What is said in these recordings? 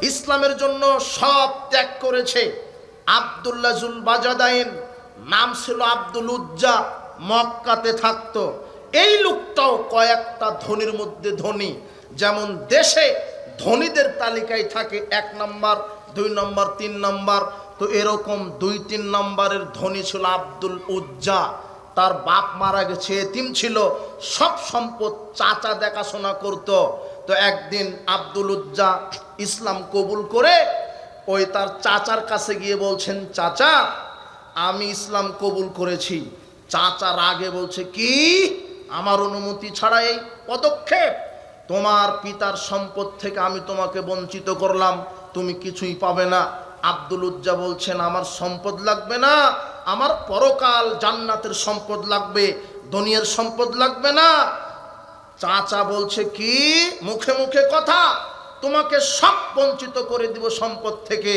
ইসলামের জন্য সব ত্যাগ করেছে। আব্দুল্লাহ জুল বাজাদাইন নাম ছিল আব্দুল উজ্জা, মক্কাতে থাকতো। এই লোকটাও কয়েকটা ধনীর মধ্যে ধনী। যেমন দেশে ধনীদের তালিকায় থাকে 1 নম্বর, 2 নম্বর, 3 নম্বর, তো এরকম 2-3 নম্বরের ধনী ছিল আব্দুল উজ্জা। তার বাপ মারা গেছে, এতিম ছিল, সব সম্পদ চাচা দেখাশোনা করত। তো একদিন আব্দুল উজ্জা ইসলাম কবুল করে ওই তার চাচার কাছে গিয়ে বলছেন, চাচা আমি ইসলাম কবুল করেছি। চাচা রাগে বলছে, কি আমার অনুমতি ছাড়া এই পদক্ষেপ? তোমার পিতার সম্পদ থেকে আমি তোমাকে বঞ্চিত করলাম, তুমি কিছুই পাবে না। আব্দুল উজ্জা বলছেন, আমার সম্পদ লাগবে না, আমার পরকাল জান্নাতের সম্পদ লাগবে, দুনিয়ার সম্পদ লাগবে না। চাচা বলছে, কি মুখে মুখে কথা, তোমাকে সব বঞ্চিত করে দিব সম্পদ থেকে।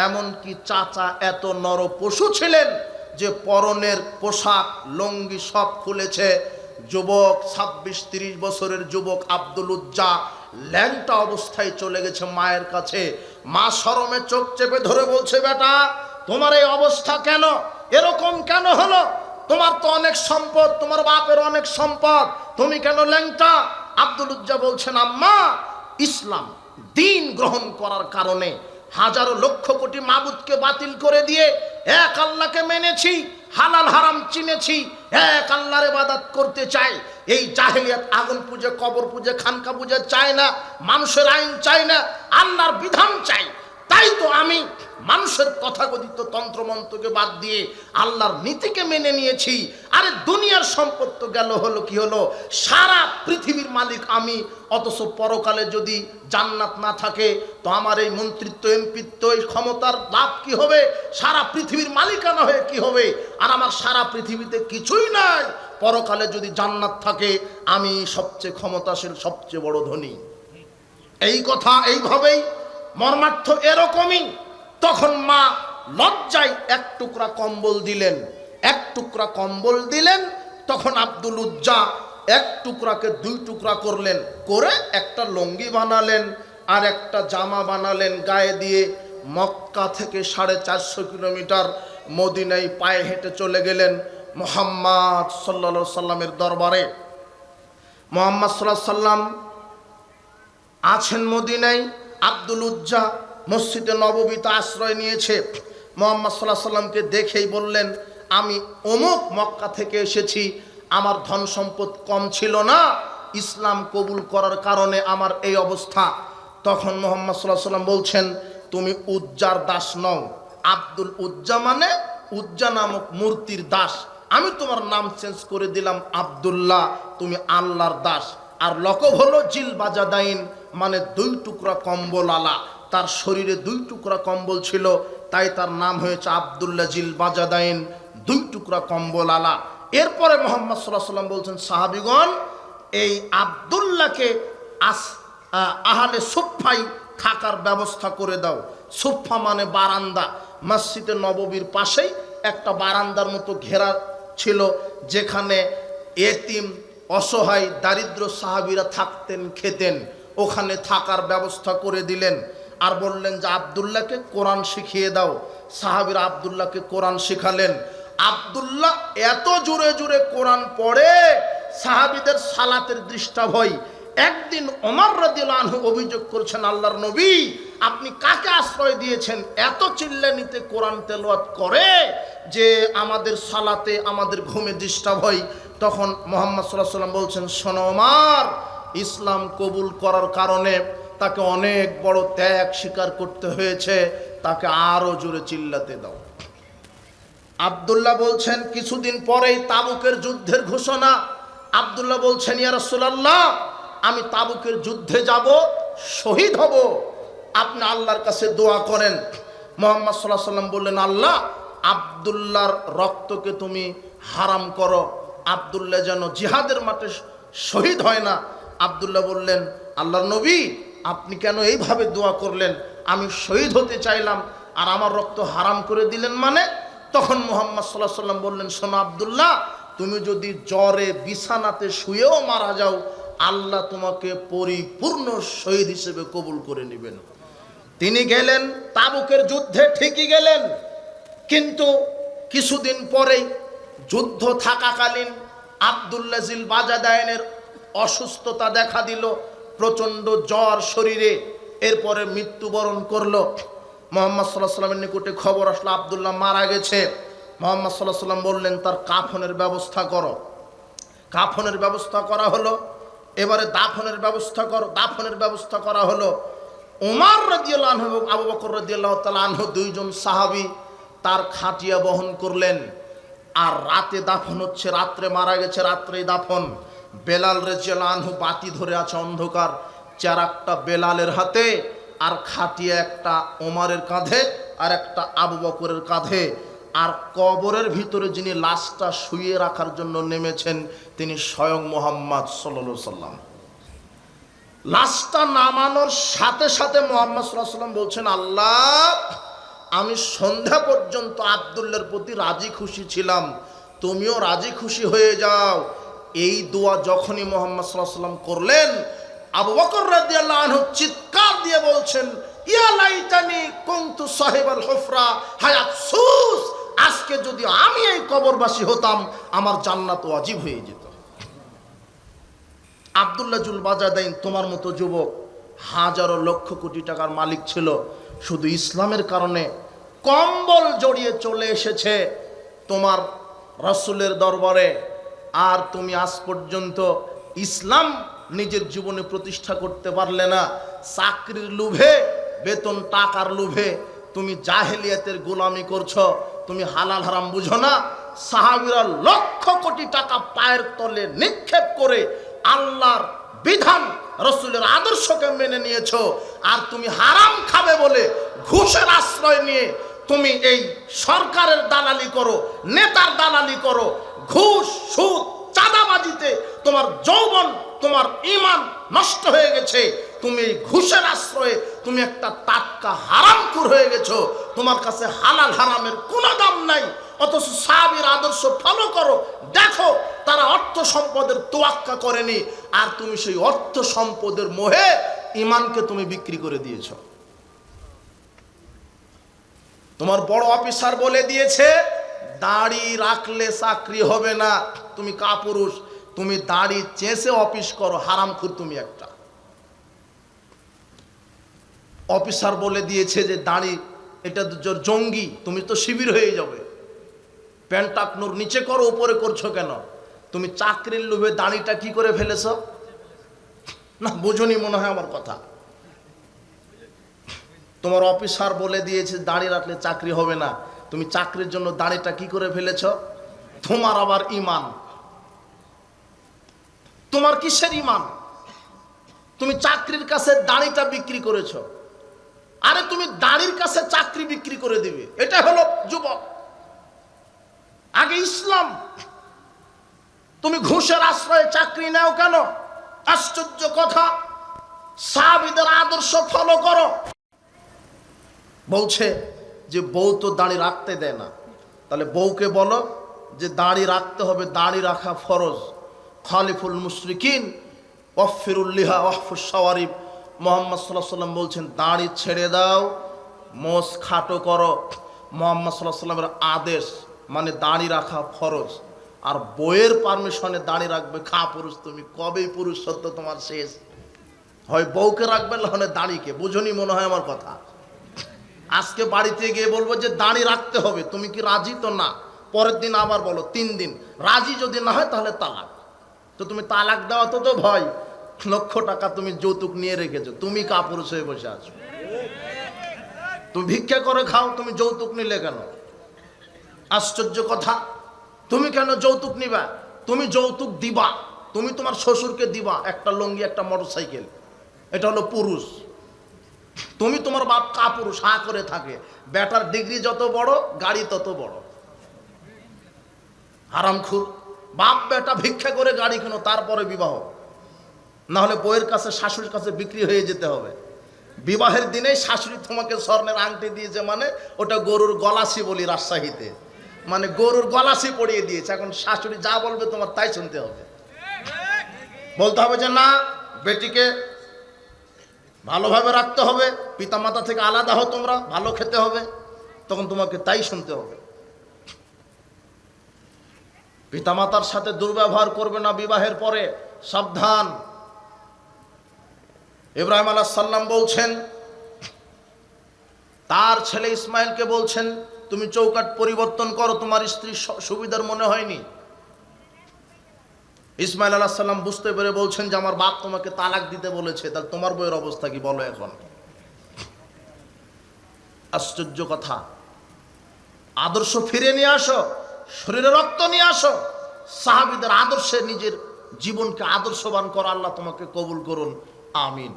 এমনকি চাচা এত নরপশু ছিলেন যে পরনের পোশাক লুঙ্গি সব খুলেছে। যুবক 26-30 বছরের যুবক আব্দুল উজ্জা ল্যাংটা অবস্থায় চলে গেছে মায়ের কাছে। মা শরমে চোখ চেপে ধরে বলছে, বেটা তোমার এই অবস্থা কেন, এরকম কেন হলো? তোমার তো অনেক সম্পদ, তোমার বাপের অনেক সম্পদ, তুমি কেন ল্যাংটা? আব্দুল উজ্জা বলছেন, আম্মা ইসলাম দিন গ্রহণ করার কারণে হাজারো লক্ষ কোটি মাবুদকে বাতিল করে দিয়ে এক আল্লাহকে মেনেছি, হালাল হারাম চিনেছি, এক আল্লাহর ইবাদত করতে চাই। এই জাহেলিয়াত আগুন পূজা, কবর পূজা, খানকা পূজা চাই না, মানুষের আইন চাই না, আল্লাহর বিধান চাই। তাই তো আমি মানুষের তথাকথিত তন্ত্রমন্ত্রকে বাদ দিয়ে আল্লাহর নীতিকে মেনে নিয়েছি। আরে দুনিয়ার সম্পদ তো গেল, হলো কি হলো? সারা পৃথিবীর মালিক আমি, অথচ পরকালে যদি জান্নাত না থাকে তো আমার এই মন্ত্রিত্ব, এমপিত্ব, এই ক্ষমতার লাভ কি হবে? সারা পৃথিবীর মালিকানা হয়ে কি হবে? আর আমার সারা পৃথিবীতে কিছুই নাই। পরকালে যদি জান্নাত থাকে আমি সবচেয়ে ক্ষমতাশীল, সবচেয়ে বড় ধনী। এই কথা এইভাবেই মর্মার্থ এরকমই। তখন মা লজ্জায় 1 টুকরা কম্বল দিলেন, 1 টুকরা কম্বল দিলেন। তখন আব্দুল উজ্জা 1 টুকরাকে 2 টুকরা করলেন, করে একটা লুঙ্গি বানালেন আর একটা জামা বানালেন গায়ে দিয়ে। মক্কা থেকে 450 কিলোমিটার মদিনায় পায়ে হেঁটে চলে গেলেন মুহাম্মদ সাল্লাল্লাহু আলাইহি সাল্লামের দরবারে। মুহাম্মদ সাল্লাল্লাহু আলাইহি সাল্লাম আছেন মদিনায়। আব্দুল উজ্জা মসজিদে নববীতে আশ্রয় নিয়েছে। মুহাম্মদ সাল্লাল্লাহু আলাইহি সাল্লামকে দেখেই বললেন, আমি অমুক মক্কা থেকে এসেছি, আমার ধন সম্পদ কম ছিল না, ইসলাম কবুল করার কারণে আমার এই অবস্থা। তখন মুহাম্মদ সাল্লাল্লাহু আলাইহি সাল্লাম বলছেন, তুমি উজ্জার দাস নও। আব্দুল উজ্জা মানে উজ্জা নামক মূর্তির দাস। আমি তোমার নাম চেঞ্জ করে দিলাম আব্দুল্লাহ, তুমি আল্লাহর দাস। আর লকব হলো জিল বাজাদাইন, মানে 2 টুকরা কম্বল আলা। তার শরীরে 2 টুকরা কম্বল ছিল, তাই তার নাম হয়েছে আব্দুল্লাহ জিল বাজাদাইন, 2 টুকরা কম্বল আলা। এরপরে মুহাম্মদ সাল্লাল্লাহু আলাইহি সাল্লাম বলছেন, সাহাবীগণ এই আব্দুল্লাহকে আহলে সুফফাই থাকার ব্যবস্থা করে দাও। সুফফা মানে বারান্দা। মসজিদে নববীর পাশেই একটা বারান্দার মতো ঘেরা ছিল, যেখানে এতিম, অসহায়, দারিদ্র সাহাবীরা থাকতেন, খেতেন। ওখানে থাকার ব্যবস্থা করে দিলেন। আর বললেন যে আব্দুল্লাহকে কোরআন শিখিয়ে দাও। সাহাবীরা আব্দুল্লাহকে কোরআন শিখালেন। আব্দুল্লাহ এত জোরে জোরে কোরআন পড়ে সাহাবীদের সালাতের দৃষ্টা ভয়। একদিন ওমর রাদিয়াল্লাহু আনহু অভিযোগ করছেন, আল্লাহর নবী আপনি কাকে আশ্রয় দিয়েছেন? এত চিল্লানিতে কোরআন তেলাওয়াত করে যে আমাদের সালাতে, আমাদের ঘুমে ডিস্টার্ব হয়। তখন মুহাম্মদ সাল্লাল্লাহু আলাইহি সাল্লাম বলছেন, শোনো ওমর, ইসলাম কবুল করার কারণে তাকে অনেক বড় ত্যাগ স্বীকার করতে হয়েছে, তাকে আরো জোরে চিল্লাতে দাও। আব্দুল্লাহ বলছেন, কিছুদিন পরেই তাবুকের যুদ্ধের ঘোষণা। আব্দুল্লাহ বলছেন, ইয়া রাসূলুল্লাহ আমি তাবুকের যুদ্ধে যাব, শহীদ হব, আপনি আল্লাহর কাছে দোয়া করেন। মুহাম্মদ সাল্লাল্লাহু আলাইহি সাল্লাম বললেন, আল্লাহ আব্দুল্লাহর রক্তকে তুমি হারাম করো, আব্দুল্লাহ যেন জিহাদের মাঠে শহীদ হয় না। আব্দুল্লাহ বললেন, আল্লাহর নবী আপনি কেন এইভাবে দোয়া করলেন? আমি শহীদ হতে চাইলাম আর আমার রক্ত হারাম করে দিলেন মানে? তখন মুহাম্মদ সাল্লাল্লাহু আলাইহি সাল্লাম বললেন, শোনো আব্দুল্লাহ, তুমি যদি জ্বরে বিছানাতে শুয়েও মারা যাও, আল্লাহ তোমাকে পরিপূর্ণ শহীদ হিসেবে কবুল করে নেবেন। তিনি গেলেন তাবুকের যুদ্ধে, ঠিকই গেলেন, কিন্তু কিছুদিন পরেই যুদ্ধ থাকাকালীন আব্দুল্লাহ জিল বাজাদাইনের অসুস্থতা দেখা দিল, প্রচণ্ড জ্বর শরীরে। এরপরে মৃত্যুবরণ করলো। মুহাম্মদ সাল্লাল্লাহু আলাইহি ওয়াসাল্লামের নিকটে খবর আসলো আব্দুল্লাহ মারা গেছে। মুহাম্মদ সাল্লাল্লাহু আলাইহি ওয়াসাল্লাম বললেন তার কাফনের ব্যবস্থা করো। কাফনের ব্যবস্থা করা হলো। এবারে দাফনের ব্যবস্থা করো। দাফনের ব্যবস্থা করা হলো। ওমর রাদিয়াল্লাহু আনহু এবং আবু বকর রাদিয়াল্লাহু তাআলা আনহু, দুইজন সাহাবী তার খাটিয়া বহন করলেন। আর রাতে দাফন হচ্ছে, রাত্রে মারা গেছে, রাত্রেই দাফন। বেলাল রাদিয়াল্লাহু আনহু বাতি ধরে আছে অন্ধকার, চেরাকটা বেলালের হাতে, আর খাটিয়া একটা ওমরের কাঁধে আর একটা আবু বকরের কাঁধে। আর কবরের ভিতরে যিনি লাশটা শুইয়ে রাখার জন্য নেমেছেন তিনি স্বয়ং মুহাম্মদ সাল্লাল্লাহু আলাইহি সাল্লাম। লাশটা নামানোর সাথে সাথে মুহাম্মদ সাল্লাল্লাহু আলাইহি সাল্লাম বলছেন, আল্লাহ, আমি সন্ধ্যা পর্যন্ত আব্দুল্লাহর প্রতি রাজি খুশি ছিলাম, তুমিও রাজি খুশি হয়ে যাও। এই দোয়া যখনই মুহাম্মদ সাল্লাল্লাহু আলাইহি সাল্লাম করলেন, আবু বকর রাদিয়াল্লাহু আনহু চিৎকার দিয়ে বলছেন, ইয়া লাইতানি কুনতু সাহিবাল হুফরা, হায় আফসোস, আজকে যদি আমি এই কবরবাসী হতাম আমার জান্নাত ওয়াজিব হয়ে যেত। আব্দুল্লাহ জুল বাজাদাইন তোমার মতো যুবক হাজারো লক্ষ কোটি টাকার মালিক ছিল, শুধু ইসলামের কারণে কম্বল জড়িয়ে চলে এসেছে তোমার রাসূলের দরবারে। আর তুমি আজ পর্যন্ত ইসলাম নিজের জীবনে প্রতিষ্ঠা করতে পারলে না। চাকরির লোভে, বেতন টাকার লোভে তুমি জাহেলিয়াতের গোলামি করছো। তুমি হালাল হারাম বুঝো না। সাহাবীরা লক্ষ কোটি টাকা পায়ের তলে নিক্ষেপ করে আল্লাহর বিধান, রাসূলের আদর্শকে মেনে নিয়েছো। আর তুমি হারাম খাবে বলে ঘুষের আশ্রয় নিয়ে তুমি এই সরকারের দালালি করো, নেতার দালালি করো। ঘুষ, সুদ, চাঁদাবাজিতে তোমার যৌবন, তোমার ঈমান নষ্ট হয়ে গেছে। তুমি ঘুষের আশ্রয়ে তুমি একটা টাটকা হারামখোর হয়ে গেছো। তোমার কাছে হালাল হারামের কোনো দাম নাই। অথচ সাহাবীর আদর্শ ফলো করো, দেখো তারা অর্থ সম্পদের তোয়াক্কা করেনি। আর তুমি সেই অর্থ সম্পদের মোহে ঈমানকে তুমি বিক্রি করে দিয়েছো। তোমার বড় অফিসার বলে দিয়েছে দাড়ি রাখলে চাকরি হবে না, তুমি কাপুরুষ, তুমি দাড়ি চেঁচে অফিস করো, হারামখোর তুমি একটা। অফিসার বলে দিয়েছে যে দাড়ি এটা জঙ্গি, তুমি তো শিবির হয়ে যাবে, প্যান্ট টাকনুর নিচে করো, উপরে করছো কেন? তুমি চাকরির লোভে দাড়িটা কি করে ফেলেছ? না বোঝনি মনে হয় আমার কথা। তোমার অফিসার বলে দিয়েছে দাড়ি রাখলে চাকরি হবে না, তুমি চাকরির জন্য দাড়িটা কি করে ফেলেছ? তোমার আবার ঈমান, তোমার কিসের ঈমান? তুমি চাকরির কাছে দাড়িটা বিক্রি করেছো। আরে তুমি দাড়ির কাছে চাকরি বিক্রি করে দিবে, এটা হলো যুবক। আগে ইসলাম। তুমি ঘুষের আশ্রয়ে চাকরি নাও কেন? আশ্চর্য কথা। সাহাবীদের আদর্শ ফলো করো। বলছে যে বউ তো দাড়ি রাখতে দেয় না, তাহলে বউকে বলো যে দাড়ি রাখতে হবে, দাড়ি রাখা ফরজ। খালিফুল মুশরিকিন ওয়াফিরুল লিহা ওয়াহফুস শাওয়ারিব, মুহাম্মদ সাল্লাল্লাহু আলাইহি ওয়াসাল্লাম বলছেন দাড়ি ছেড়ে দাও, মোষ খাটো করো। মুহাম্মদ সাল্লাল্লাহু আলাইহি ওয়াসাল্লামের আদেশ মানে দাড়ি রাখা ফরজ। আর বইয়ের পারমিশনে দাড়ি রাখবে খা পুরুষ, তুমি কবেই পুরুষ সত্য তোমার শেষ। হয় বউকে রাখবে না হলে দাড়িকে। বুঝনি মনে হয় আমার কথা। আজকে বাড়িতে গিয়ে বলবো যে দাড়ি রাখতে হবে, তুমি কি রাজি? তো না। পরের দিন আবার বলো, 3 দিন। রাজি যদি না হয় তাহলে তালাক। তো তুমি তালাক দেওয়া তো ভয়, লক্ষ টাকা তুমি যৌতুক নিয়ে রেখেছো, তুমি কাপুরুষ হয়ে বসে আছো। তুমি ভিক্ষা করে খাও, তুমি যৌতুক নিলে কেন? আশ্চর্য কথা। তুমি কেন যৌতুক নিবা? তুমি যৌতুক দিবা, তুমি তোমার শ্বশুরকে দিবা একটা লুঙ্গি, একটা মোটরসাইকেল, এটা হলো পুরুষ। তুমি তোমার বাপ কাপুরুষ, হা করে থাকে। বেটার ডিগ্রি যত বড়, গাড়ি তত বড়। হারামখোর। বাপ বেটা ভিক্ষা করে গাড়ি কেন, তারপরে বিবাহ। না হলে বউয়ের কাছে, শাশুড়ির কাছে বিক্রি হয়ে যেতে হবে। বিবাহের দিনে শাশুড়ি তোমাকে স্বর্ণের আংটি দিয়েছে মানে ওটা গরুর গলাসি বলি রাজশাহীতে, মানে গরুর গলাসি পরিয়ে দিয়েছে। এখন শাশুড়ি যা বলবে তোমার তাই শুনতে হবে। বলতে হবে যে না, বেটিকে ভালোভাবে রাখতে হবে, পিতামাতা থেকে আলাদা হও তোমরা, ভালো খেতে হবে, তখন তোমাকে তাই শুনতে হবে। পিতামাতার সাথে দুর্ব্যবহার করবে না বিবাহের পরে, সাবধান। ইব্রাহিম আলাইহিস সালাম বলছেন, তার ছেলে ইসমাইলকে বলছেন, তুমি চৌকাট পরিবর্তন করো, তোমার স্ত্রীর সুবিধার মনে হয়নি। ইসমাইল আলাইহিস সালাম বুঝতে পেরে বলছেন যে আমার বাপ তোমাকে তালাক দিতে বলেছে, তাহলে তোমার বইয়ের অবস্থা কি বলো এখন। আশ্চর্য কথা। আদর্শ ফিরে নিয়ে আসো, শরীরে রক্ত নিয়ে আসো, সাহাবীদের আদর্শে নিজের জীবনকে আদর্শবান করো, আল্লাহ তোমাকে কবুল করুন, আমিন।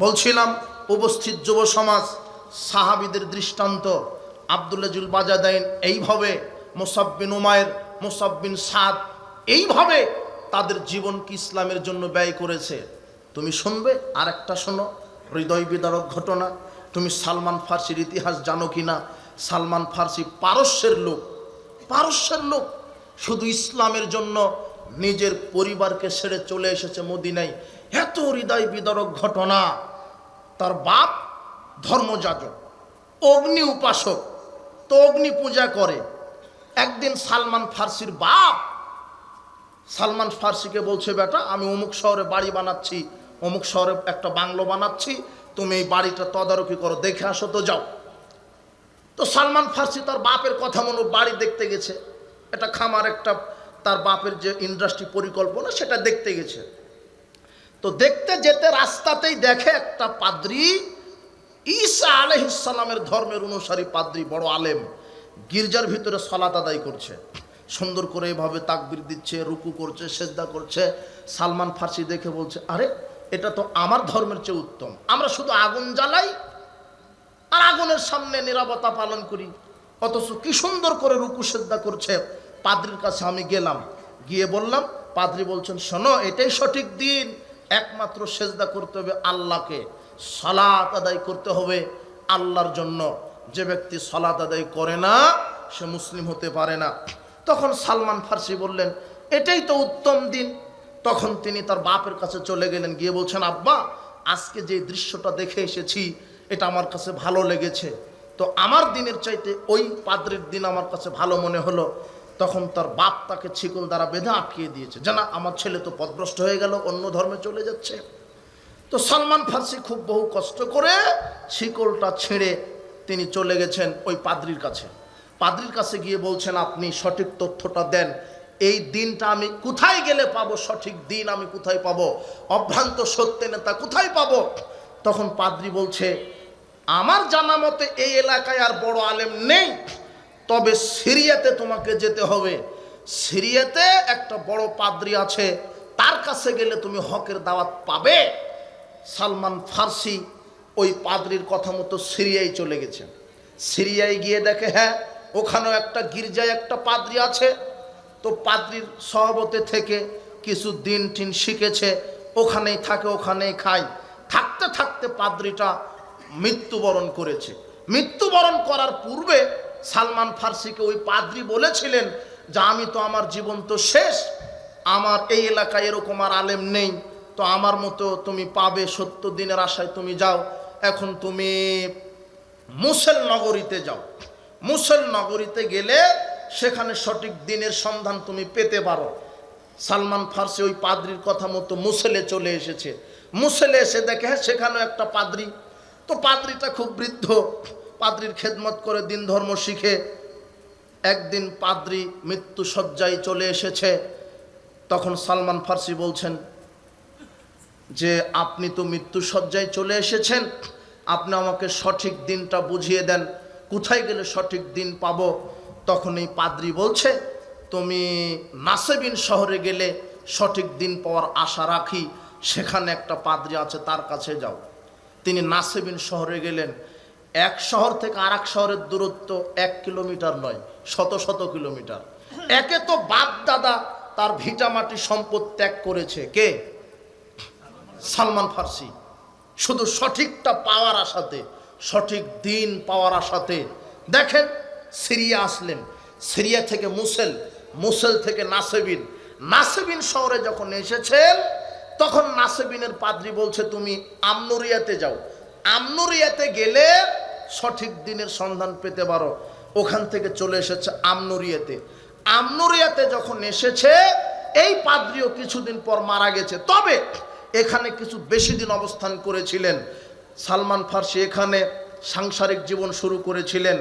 বলছিলাম উপস্থিত যুব সমাজ, সাহাবীদের দৃষ্টান্ত আব্দুল্লাহ জুল বাজাদাইন এইভাবে, মুসাব বিন উমাইর, মুসাব বিন সাদ এইভাবে তাদের জীবনকে ইসলামের জন্য ব্যয় করেছে। তুমি শুনবে, আর একটা শোনো হৃদয় বিদারক ঘটনা। তুমি সালমান ফার্সির ইতিহাস জানো কিনা? সালমান ফার্সি পারস্যের লোক, শুধু ইসলামের জন্য নিজের পরিবারকে ছেড়ে চলে এসেছে মদিনায়। এত হৃদয় বিদারক ঘটনা। তার বাপ ধর্মযাজক, অগ্নি উপাসক, তো অগ্নি পূজা করে। একদিন সালমান ফার্সির বাপ সালমান ফার্সিকে বলছে, বেটা আমি অমুক শহরে বাড়ি বানাচ্ছি, অমুক শহরে একটা বাংলো বানাচ্ছি, তুমি এই বাড়িটা তদারকি করো, দেখে আসো তো, যাও। তো সালমান ফার্সি তার বাপের কথা মতো বাড়ি দেখতে গেছে। একটা খামার, একটা তার বাপের যে ইন্ডাস্ট্রি পরিকল্পনা সেটা দেখতে গেছে। তো দেখতে যেতে রাস্তাতেই দেখে একটা পাদ্রী, ঈসা আলাইহিস সালামের ধর্মের অনুসারী পাদ্রী, বড় আলেম, গির্জার ভিতরে সালাত আদায় করছে। সুন্দর করে এভাবে তাকবীর দিচ্ছে, রুকু করছে, সেজদা করছে। সালমান ফার্সি দেখে বলছে, আরে এটা তো আমার ধর্মের চেয়ে উত্তম। আমরা শুধু আগুন জ্বালাই আর আগুনের সামনে নীরবতা পালন করি, অথচ কি সুন্দর করে রুকু সেজদা করছে। পাদ্রীর কাছে আমি গেলাম, গিয়ে বললাম, পাদ্রী বলছেন, শোনো এটাই সঠিক দিন, একমাত্র সেজদা করতে হবে আল্লাহকে, সালাত আদায় করতে হবে আল্লাহর জন্য। যে ব্যক্তি সালাত আদায় করে না সে মুসলিম হতে পারে না। তখন সালমান ফার্সি বললেন, এটাই তো উত্তম দিন। তখন তিনি তার বাপের কাছে চলে গেলেন, গিয়ে বলছেন, আব্বা আজকে যে দৃশ্যটা দেখে এসেছি এটা আমার কাছে ভালো লেগেছে, তো আমার দিনের চাইতে ওই পাদ্রীর দিন আমার কাছে ভালো মনে হলো। তখন তার বাপ তাকে ছিকল দ্বারা বেঁধে আটকিয়ে দিয়েছে, জানা আমার ছেলে তো পথভ্রষ্ট হয়ে গেল, অন্য ধর্মে চলে যাচ্ছে। তো সালমান ফার্সি খুব বহু কষ্ট করে ছিকলটা ছিঁড়ে তিনি চলে গেছেন ওই পাদ্রীর কাছে। পাদ্রীর কাছে গিয়ে বলছেন, আপনি সঠিক তথ্যটা দেন, এই দিনটা আমি কোথায় গেলে পাবো, সঠিক দিন আমি কোথায় পাবো, অভ্রান্ত সত্য নেতা কোথায় পাবো। তখন পাদ্রী বলছে, আমার জানা মতে এই এলাকায় আর বড় আলেম নেই, তবে সিরিয়াতে তোমাকে যেতে হবে। সিরিয়াতে একটা বড় পাদ্রী আছে, তার কাছে গেলে তুমি হকের দাওয়াত পাবে। সালমান ফার্সি ওই পাদ্রীর কথা মতো সিরিয়ায় চলে গেছেন। সিরিয়ায় গিয়ে দেখে, হ্যাঁ ওখানেও একটা গির্জায় একটা পাদ্রী আছে। তো পাদ্রীর সহবতে থেকে কিছু দিন টিন শিখেছে, ওখানেই থাকে, ওখানেই খায়। থাকতে থাকতে পাদ্রীটা মৃত্যুবরণ করেছে। মৃত্যুবরণ করার পূর্বে সালমান ফার্সিকে ওই পাদ্রী বলেছিলেন যে আমি তো, আমার জীবন তো শেষ, আমার এই এলাকায় এরকম আর আলেম নেই, তো আমার মতো তুমি পাবে, 70 দিনের আশায় তুমি যাও, এখন তুমি মুসেল নগরীতে যাও। মুসেল নগরীতে গেলে সেখানে সঠিক দিনের সন্ধান তুমি পেতে পারো। সালমান ফার্সি ওই পাদ্রীর কথা মতো মুসেলে চলে এসেছে। মুসেলে এসে দেখে, হ্যাঁ সেখানেও একটা পাদ্রী। তো পাদ্রীটা খুব বৃদ্ধ, পাদ্রীর খেদমত করে দিন ধর্ম শিখে। একদিন পাদ্রী মৃত্যু শয্যায় চলে এসেছে। তখন সালমান ফার্সি বলছেন যে আপনি তো মৃত্যু শয্যায় চলে এসেছেন, আপনি আমাকে সঠিক দিনটা বুঝিয়ে দেন, কোথায় গেলে সঠিক দিন পাবো। তখন এই পাদ্রী বলছে, তুমি নাসেবিন শহরে গেলে সঠিক দিন পাওয়ার আশা রাখি, সেখানে একটা পাদ্রী আছে, তার কাছে যাও। তিনি নাসেবিন শহরে গেলেন। এক শহর থেকে আর এক শহরের দূরত্ব 1 কিলোমিটার নয়, শত শত কিলোমিটার। একে তো বাপ দাদা তার ভিটামাটি সম্পদ ত্যাগ করেছে, কে? সালমান ফার্সি। শুধু সঠিকটা পাওয়ার আশাতে, সঠিক দিন পাওয়ার আশাতে। দেখেন সিরিয়া আসলেন, সিরিয়া থেকে মুসেল, মুসেল থেকে নাসেবিন। নাসেবিন শহরে যখন এসেছেন তখন নাসেবিনের পাদ্রী বলছে, তুমি আমনুরিয়াতে যাও। আমনুরিয়াতে গেলে সঠিক দিনের সন্ধান পেতে পারো। ওখান থেকে চলে এসেছে আমনুরিয়াতে। আমনুরিয়াতে যখন এসেছে, এই পাদ্রীও কিছুদিন পর মারা গেছে। তবে এখানে কিছু বেশি দিন অবস্থান করেছিলেন। সালমান ফার্সি এখানে সাংসারিক জীবন শুরু করেছিলেন।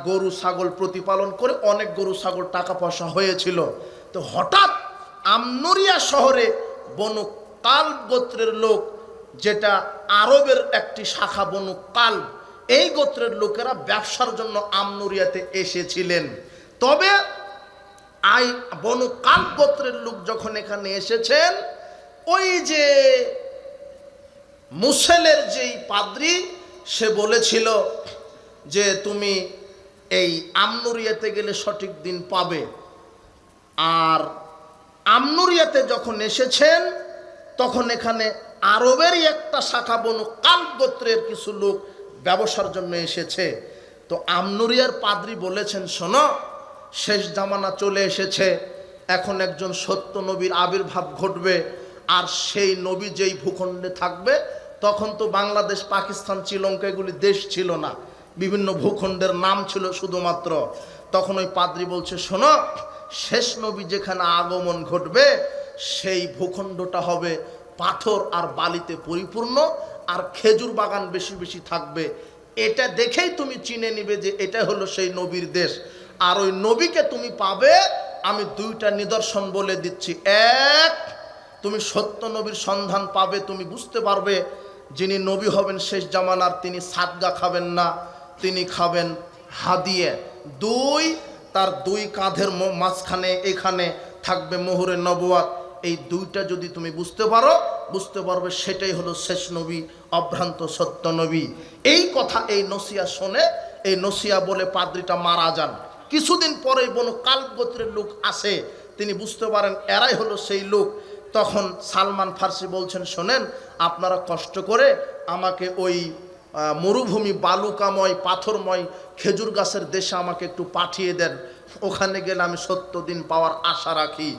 গরু ছাগল প্রতিপালন করে অনেক গরু ছাগল টাকা পয়সা হয়েছিল। তো হঠাৎ আমনুরিয়া শহরে বনু কালব গোত্রের লোক, যেটা আরবের একটি শাখা বনু কালব, এই গোত্রের লোকেরা ব্যবসার জন্য আমনুরিয়াতে এসেছিলেন। তবে বনু কালব গোত্রের লোক যখন এখানে এসেছেন, ওই যে মুসেলের যেই পাদ্রী, সে বলেছিল যে তুমি এই আমনুরিয়াতে গেলে সঠিক দিন পাবে। আর আমনুরিয়াতে যখন এসেছেন, তখন এখানে আরবেরই একটা শাখা বনু কালব গোত্রের কিছু লোক ব্যবসার জন্য এসেছে। তো আমনুরিয়ার পাদ্রী বলেছেন, শোনো, শেষ জামানা চলে এসেছে, এখন একজন সত্য নবীর আবির্ভাব ঘটবে। আর সেই নবী যেই ভূখণ্ডে থাকবে, তখন তো বাংলাদেশ, পাকিস্তান, শ্রীলঙ্কা এগুলি দেশ ছিল না, বিভিন্ন ভূখণ্ডের নাম ছিল শুধুমাত্র। তখন ওই পাদ্রী বলছে, শোনো, শেষ নবী যেখানে আগমন ঘটবে, সেই ভূখণ্ডটা হবে পাথর আর বালিতে পরিপূর্ণ, আর খেজুর বাগান বেশি বেশি থাকবে। এটা দেখেই তুমি চিনে নিবে যে এটা হলো সেই নবীর দেশ। আর ওই নবীকে তুমি পাবে, আমি দুইটা নিদর্শন বলে দিচ্ছি। এক, তুমি সত্য নবীর সন্ধান পাবে, তুমি বুঝতে পারবে যিনি নবী হবেন শেষ জামানার, তিনি সাদগা খাবেন না, তিনি খাবেন হাদিয়ে। দুই, তার দুই কাঁধের মাঝখানে এখানে থাকবে মোহরে নবুয়াত। এই দুইটা যদি তুমি বুঝতে পারবে সেটাই হলো শেষ নবী, অভ্রান্ত সত্য নবী। এই কথা, এই নসিয়া শোনে, এই নসিয়া বলে পাদ্রীটা মারা যান। কিছুদিন পরে বনু কালব গোত্রের লোক আসে, তিনি বুঝতে পারেন এরাই হলো সেই লোক। তখন সালমান ফার্সি বলছেন, শোনেন, আপনারা কষ্ট করে আমাকে ওই মরুভূমি, বালুকাময়, পাথরময় খেজুর গাছের দেশে আমাকে একটু পাঠিয়ে দেন, ওখানে গেলে আমি সত্য দিন পাওয়ার আশা রাখি।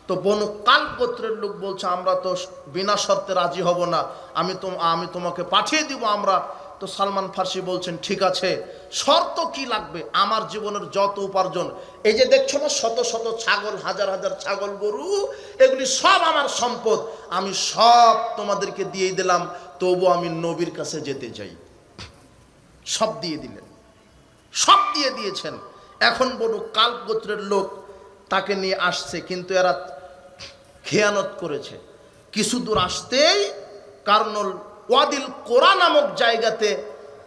তো বনু কালব গোত্রের লোক বলছে, আমরা তো বিনা শর্তে রাজি হব না, আমি তোমাকে পাঠিয়ে দিব আমরা। তো সালমান ফার্সি বলছেন, ঠিক আছে, শর্ত কি লাগবে? আমার জীবনের যত উপার্জন, এই যে দেখছো না শত শত ছাগল, হাজার হাজার ছাগল, গরু, এগুলি সব আমার সম্পদ, আমি সব তোমাদেরকে দিয়ে দিলাম, তবু আমি নবীর কাছে যেতে চাই। সব দিয়ে দিলেন, সব দিয়ে দিয়েছেন। এখন বনু কালব গোত্রের লোক তাকে নিয়ে আসছে, কিন্তু এরা খেয়ানত করেছে। কিছু দূর আসতেই কারনুল ওয়াদিল কোরা নামক জায়গাতে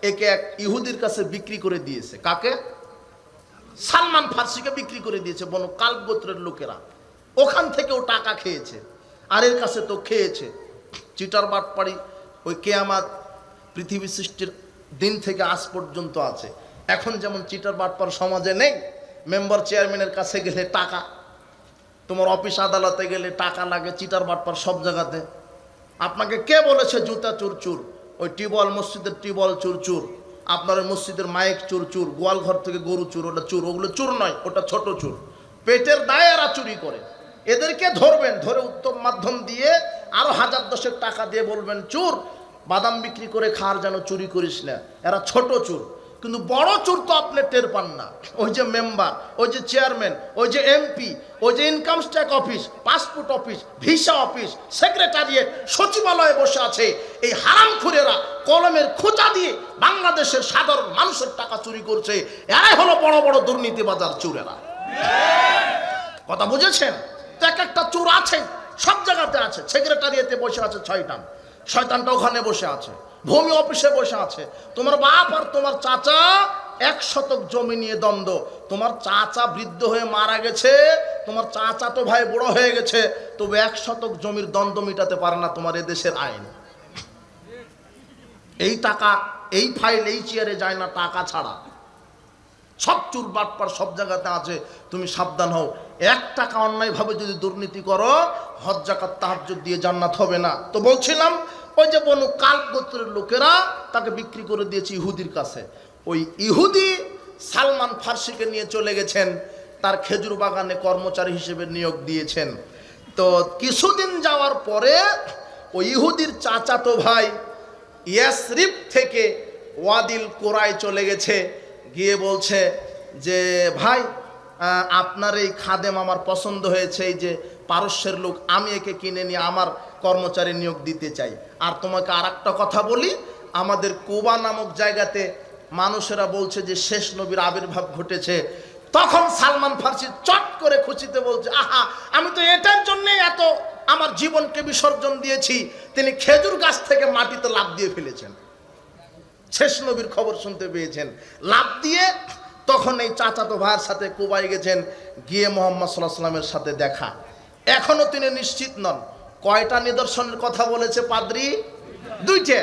একে এক ইহুদির কাছে বিক্রি করে দিয়েছে। কাকে? সালমান ফার্সিকে বিক্রি করে দিয়েছে বনু কালব গোত্রের লোকেরা। ওখান থেকেও টাকা খেয়েছে, আর এর কাছে তো খেয়েছে। চিটার বাটপাড়ি ওই কেয়ামাত পৃথিবী সৃষ্টির দিন থেকে আজ পর্যন্ত আছে। এখন যেমন চিটার বাটপার সমাজে নেই, মেম্বার চেয়ারম্যানের কাছে গেলে টাকা, তোমার অফিস আদালতে গেলে টাকা লাগে, চিটার বাটপার সব জায়গাতে। আপনাকে কে বলেছে জুতা চুর চুর? ওই টিউবওয়েল, মসজিদের টিউবওয়েল চুর চুর, আপনার ওই মসজিদের মাইক চুর চুর, গোয়াল ঘর থেকে গরু চুর, ওটা চুর। ওগুলো চুর নয়, ওটা ছোট চুর, পেটের দায়ে এরা চুরি করে। এদেরকে ধরবেন, ধরে উত্তম মাধ্যম দিয়ে আরো 1000-10 টাকা দিয়ে বলবেন, চুর, বাদাম বিক্রি করে খাওয়ার যেন চুরি করিস না। এরা ছোট চুর, কিন্তু বড় চুর তো আপনি টের পান না। ওই যে মেম্বার, ওই যে চেয়ারম্যান, ওই যে এমপি, ওই যে income tax office, passport office, visa office, secretariat, সচিবালয়ে বসে আছে, এই হারামখোরেরা কলমের খোঁচা দিয়ে বাংলাদেশের সাধারণ মানুষের টাকা চুরি করছে। এরাই হলো বড় বড় দুর্নীতিবাজার চোরেরা। কথা বুঝেছেন? তো এক একটা চোর আছে, সব জায়গাতে আছে। সেক্রেটারিয়েটে বসে আছে শয়তানটা ওখানে বসে আছে, ভূমি অফিসে বসে আছে। তোমার বাপ আর তোমার চাচা 1 শতক জমি নিয়ে দ্বন্দ্ব। তোমার চাচা বৃদ্ধ হয়ে মারা গেছে, তোমার চাচা তো ভাই বড় হয়ে গেছে, তবে 1 শতক জমির দ্বন্দ্ব মিটাতে পারে না তোমার এদেশের আইন। এই টাকা, এই ফাইল, এই চেয়ারে যায় না টাকা ছাড়া। সব চুর বাটপার সব জায়গাতে আছে, তুমি সাবধান হও। 1 টাকা অন্যায়ভাবে যদি দুর্নীতি করো, হজ যাকাত তাহাজ্জুদ দিয়ে জান্নাত হবে না। তো বলছিলাম, ওই যে বনু কালব গোত্রের লোকেরা তাকে বিক্রি করে দিয়েছে ইহুদির কাছে। ওই ইহুদি সালমান ফার্সিকে নিয়ে চলে গেছেন, তার খেজুর বাগানে কর্মচারী হিসেবে নিয়োগ দিয়েছেন। তো কিছুদিন যাওয়ার পরে ওই ইহুদির চাচাতো ভাই ইয়াসরিব থেকে ওয়াদিল কোরায় চলে গেছে, গিয়ে বলছে যে ভাই আপনার এই খাদেম আমার পছন্দ হয়েছে, এই যে পারস্যের লোক, আমি একে কিনে নিয়ে আমার কর্মচারী নিয়োগ দিতে চাই। আর তোমাকে আর একটা কথা বলি, আমাদের কুবা নামক জায়গাতে মানুষেরা বলছে যে শেষ নবীর আবির্ভাব ঘটেছে। তখন সালমান ফার্সি চট করে খুশিতে বলছে, আহা, আমি তো এটার জন্যই এত আমার জীবনকে বিসর্জন দিয়েছি। তিনি খেজুর গাছ থেকে মাটিতে লাফ দিয়ে ফেলেছেন, শেষ নবীর খবর শুনতে পেয়েছেন, লাফ দিয়ে তখন এই চাচাতো ভাইয়ের সাথে কুবাই গেছেন, গিয়ে মুহাম্মদ সাল্লাল্লাহু আলাইহি ওয়াসাল্লামের সাথে দেখা। এখনো তিনি নিশ্চিত নন। কয়টা নিদর্শনের কথা বলেছে পাদ্রী? দুইটা।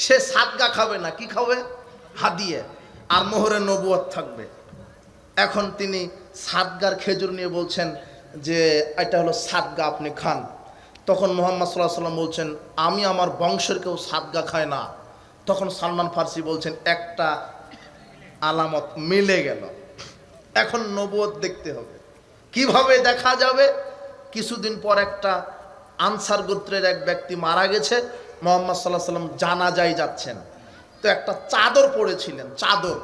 সে সাদগা খাবে না, কি খাবে? হাদিয়ে, আর মোহরে নবুয়ত থাকবে। এখন তিনি সাদগার খেজুর নিয়ে বলছেন যে এটা হলো সাদগা, আপনি খান। তখন মুহাম্মদ সাল্লাল্লাহু আলাইহি ওয়াসাল্লাম বলছেন, আমি আমার বংশের কেউ সাদগা খায় না। তখন সালমান ফার্সি বলছেন, একটা আলামত মিলে গেল, এখন নবুয়ত দেখতে হবে। কিভাবে দেখা যাবে? কিছুদিন পর একটা আনসার গোত্রের এক ব্যক্তি মারা গেছে, মুহাম্মদ সাল্লাল্লাহু আলাইহি ওয়াসাল্লাম জানাজায় যাচ্ছেন। তো একটা চাদর পড়েছিলেন, চাদর,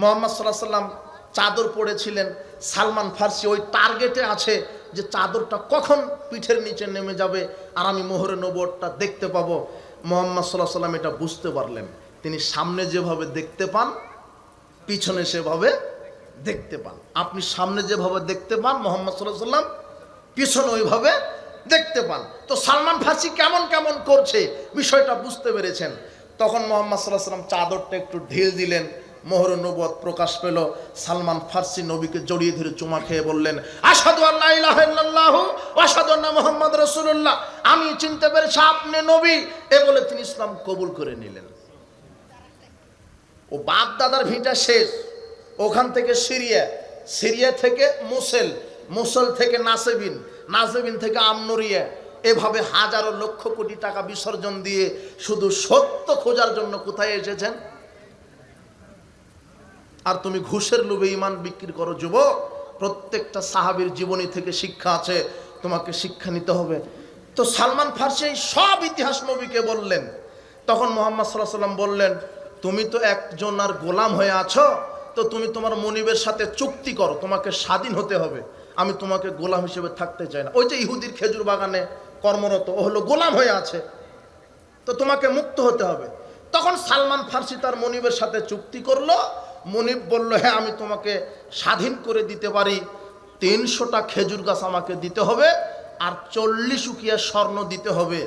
মুহাম্মদ সাল্লাল্লাহু আলাইহি ওয়াসাল্লাম চাদর পড়েছিলেন। সালমান ফার্সি ওই টার্গেটে আছে যে চাদরটা কখন পিঠের নিচে নেমে যাবে আর আমি মোহরে নবুয়তটা দেখতে পাবো। মুহাম্মদ সাল্লাল্লাহু আলাইহি ওয়াসাল্লাম এটা বুঝতে পারলেন। তিনি সামনে যেভাবে দেখতে পান, পিছনে সেভাবে দেখতে পান। আপনি সামনে যেভাবে দেখতে পান, মুহাম্মদ সাল্লাল্লাহু আলাইহি ওয়াসাল্লাম পিছনে ওইভাবে দেখতে পান। তো সালমান ফার্সি কেমন কেমন করছে বিষয়টা বুঝতে পেরেছেন। তখন মুহাম্মদ সাল্লাল্লাহু আলাইহি ওয়াসাল্লাম চাদরটা একটু ঢিল দিলেন, মোহরে নবুয়ত প্রকাশ পেল। সালমান ফার্সি নবীকে জড়িয়ে ধরে চুমা খেয়ে বললেন, আশহাদু আল্লা ইলাহা ইল্লাল্লাহু ওয়া আশহাদু আন্না মুহাম্মাদুর রাসূলুল্লাহ, আমি চিনতে পেরেছি আপনি নবী। এ বলে তিনি ইসলাম কবুল করে নিলেন। ও বাপ দাদার ভিটা শেষ, ওখান থেকে সিরিয়া, সিরিয়া থেকে মুসেল, মুসেল থেকে নাসেবিন, নাসেবিন থেকে আমনুরিয়া, এভাবে হাজারো লক্ষ কোটি টাকা বিসর্জন দিয়ে শুধু সত্য খোঁজার জন্য কোথায় এসেছেন? আর তুমি ঘুষের লোভে ঈমান বিক্রি করো। যুবক, প্রত্যেকটা সাহাবীর জীবনী থেকে শিক্ষা আছে, তোমাকে শিক্ষা নিতে হবে। তো সালমান ফার্সি সব ইতিহাস নবীকে বললেন। তখন মুহাম্মদ সাল্লাল্লাহু আলাইহি ওয়াসাল্লাম বললেন, তুমি তো একজন আর গোলাম হয়ে আছো, তো তুমি তোমার মনিবের সাথে চুক্তি করো, তোমাকে স্বাধীন হতে হবে। আমি তোমাকে গোলাম হিসেবে থাকতে চাই না। ওই যে ইহুদির খেজুর বাগানে কর্মরত, ও হলো গোলাম হয়ে আছে, তো তোমাকে মুক্ত হতে হবে। তখন সালমান ফার্সি তার মনিবের সাথে চুক্তি করলো। মনিব বলল, হ্যাঁ আমি তোমাকে স্বাধীন করে দিতে পারি, 300টা খেজুর গাছ আমাকে দিতে হবে আর 40 উকিয়া স্বর্ণ দিতে হবে।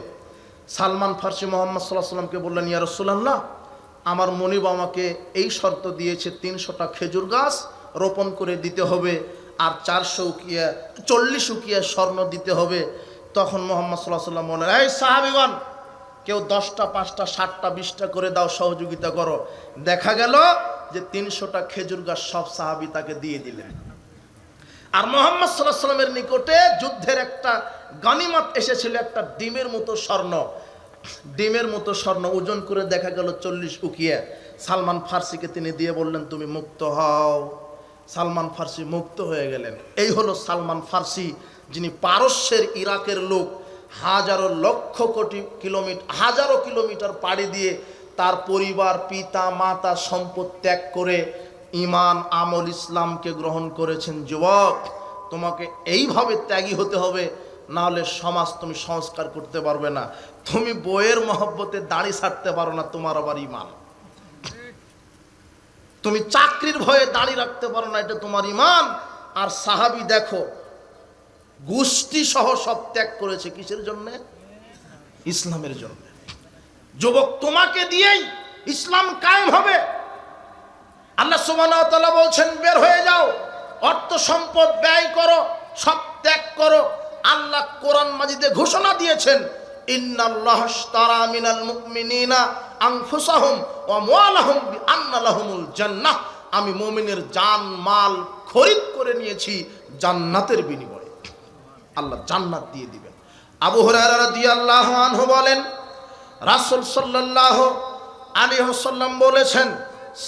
সালমান ফার্সি মুহাম্মদ সাল্লাল্লাহু আলাইহি ওয়াসাল্লামকে বললেন, ইয়া রাসূলুল্লাহ, আমার মনিব আমাকে এই শর্ত দিয়েছে, 300টা খেজুর গাছ রোপণ করে দিতে হবে আর 40 উকিয়া স্বর্ণ দিতে হবে। তখন মুহাম্মদ সাল্লাল্লাহু আলাইহি ওয়াসাল্লাম বললেন, এই সাহাবীগণ, কেউ 10টা, 5টা, 7টা, 20টা করে দাও, সহযোগিতা করো। দেখা গেল যে 300টা খেজুর গাছ সব সাহাবী তাকে দিয়ে দিলেন। আর মুহাম্মদ সাল্লাল্লাহু আলাইহি ওয়াসাল্লামের নিকটে যুদ্ধের একটা গনিমত এসেছিল, একটা ডিমের মতো স্বর্ণ, ডিমের মতো স্বর্ণ ওজন করে দেখা গেল 40 উকিয়া। সালমান ফার্সিকে তিনি দিয়ে বললেন, তুমি মুক্ত হও। সালমান ফার্সি মুক্ত হয়ে গেলেন। এই হলো সালমান ফার্সি, যিনি পারস্যের ইরাকের লোক, হাজারো লক্ষ কোটি কিলোমিটার, হাজারো কিলোমিটার পাড়ি দিয়ে তার পরিবার, পিতা মাতা, সম্পদ ত্যাগ করে ঈমান, আমল, ইসলামকে গ্রহণ করেছেন। যুবক, তোমাকে এইভাবে ত্যাগী হতে হবে, নাহলে সমাজ তুমি সংস্কার করতে পারবে না। তুমি বইয়ের মহব্বতে দাড়ি ছাড়তে পারো না, তোমার আবার ঈমান। তুমি চাকরির ভয়ে দাড়ি রাখতে পারো না, এটা তোমার ঈমান। আর সাহাবী দেখো, গোষ্ঠী সহ সব ত্যাগ করেছে, কিসের জন্য? ইসলামের জন্য। যুবক, তোমাকে দিয়েই ইসলাম কায়েম হবে। আল্লাহ সুবহানাহু ওয়া তাআলা বলছেন, বের হয়ে যাও, অর্থ সম্পদ ব্যয় করো, সব ত্যাগ করো। আল্লাহ কোরআন মাজিদে ঘোষণা দিয়েছেন, ইন্নাল্লাহা আশতারা মিনাল মুমিনিনা আনফুসাহুম ওয়া আমওয়ালাহুম বিআন্না লাহুমুল জান্নাহ। আমি মুমিনের জান মাল খরিদ করে নিয়েছি জান্নাতের বিনিময়ে। আল্লাহ জান্নাত দিয়ে দিবেন। আবু হুরায়রা রাদিয়াল্লাহু আনহু বলেন, রাসূল সাল্লাল্লাহু আলাইহি ওয়াসাল্লাম বলেছেন,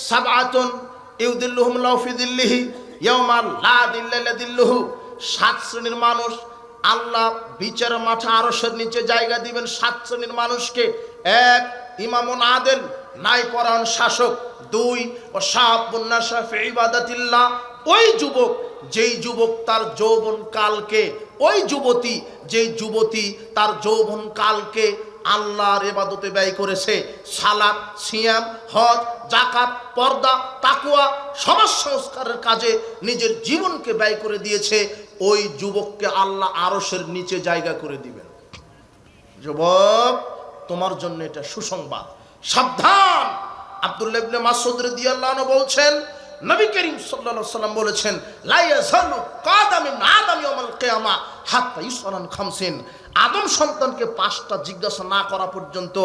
সাবআতুন ইউদিল্লুহুমুল্লাহু ফি দিল্লিহি ইয়াওমা লা দিল্লা ইল্লা দিল্লুহু। 7 শ্রেণীর মানুষ আল্লাহ বিচার মাঠে আরশের নিচে জায়গা দিবেন 7 শ্রেণীর মানুষকে। 1, ইমামুন আদেল, ন্যায়পরায়ণ শাসক। 2, ও শাবুন নাশা ফি ইবাদাতিল্লাহ, ওই যুবক যেই যুবক তার যৌবন কালকে, ওই যুবতী যেই যুবতী তার যৌবন কালকে আল্লাহর ইবাদতে ব্যয় করেছে। সালাত, সিয়াম, হজ, যাকাত, পর্দা, তাকওয়া, সমাজ সংস্কারের কাজে নিজের জীবনকে ব্যয় করে দিয়েছে, ওই যুবককে আল্লাহ আরশের নিচে জায়গা করে দিবেন। যুবক, তোমার জন্য এটা সুসংবাদ, সাবধান। আব্দুল্লাহ ইবনে মাসউদ রাদিয়াল্লাহু আনহু বলছেন, নবী করিম সাল্লাল্লাহু আলাইহি ওয়াসাল্লাম বলেছেন, লা ইয়াযালু কাদামিন আদম ইয়াউমাল কিয়ামা হাত্তা ইউসালান খামসিন। আদম সন্তানকে 5টা জিজ্ঞাসা না করা পর্যন্ত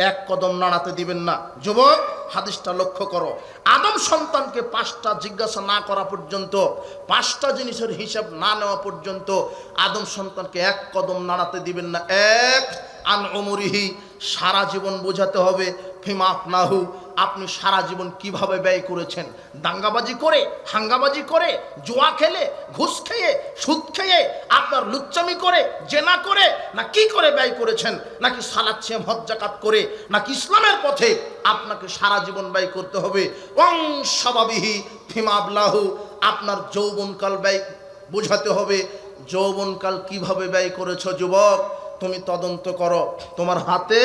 1 কদম নাড়াতে দিবেন না। যুবক, হাদিসটা লক্ষ্য করো। আদম সন্তানকে 5টা জিজ্ঞাসা না করা পর্যন্ত, 5টা জিনিসের হিসাব না নেওয়া পর্যন্ত আদম সন্তানকে 1 কদম নাড়াতে দিবেন না। 1, আন উমরিহি, সারা জীবন বোঝাতে হবে। ফিমা আফনাহু, আপনি সারা জীবন কিভাবে ব্যয় করেছেন। দাঙ্গাবাজি করে, হাঙ্গাবাজি করে, জুয়া খেলে, ঘুষ খেয়ে, সুদ খেয়ে, আপনার লুচ্চামি করে, জেনা করে, না কি করে ব্যয় করেছেন, নাকি সালাত, সিয়াম, হজ, যাকাত করে, নাকি ইসলামের পথে আপনাকে সারা জীবন ব্যয় করতে হবে। ওয়াং শাবাবিহি ফিমা আবলাহু, আপনার যৌবনকাল ব্যয় বোঝাতে হবে। যৌবনকাল কিভাবে ব্যয় করেছো যুবক, তুমি তদন্ত করো। তোমার হাতে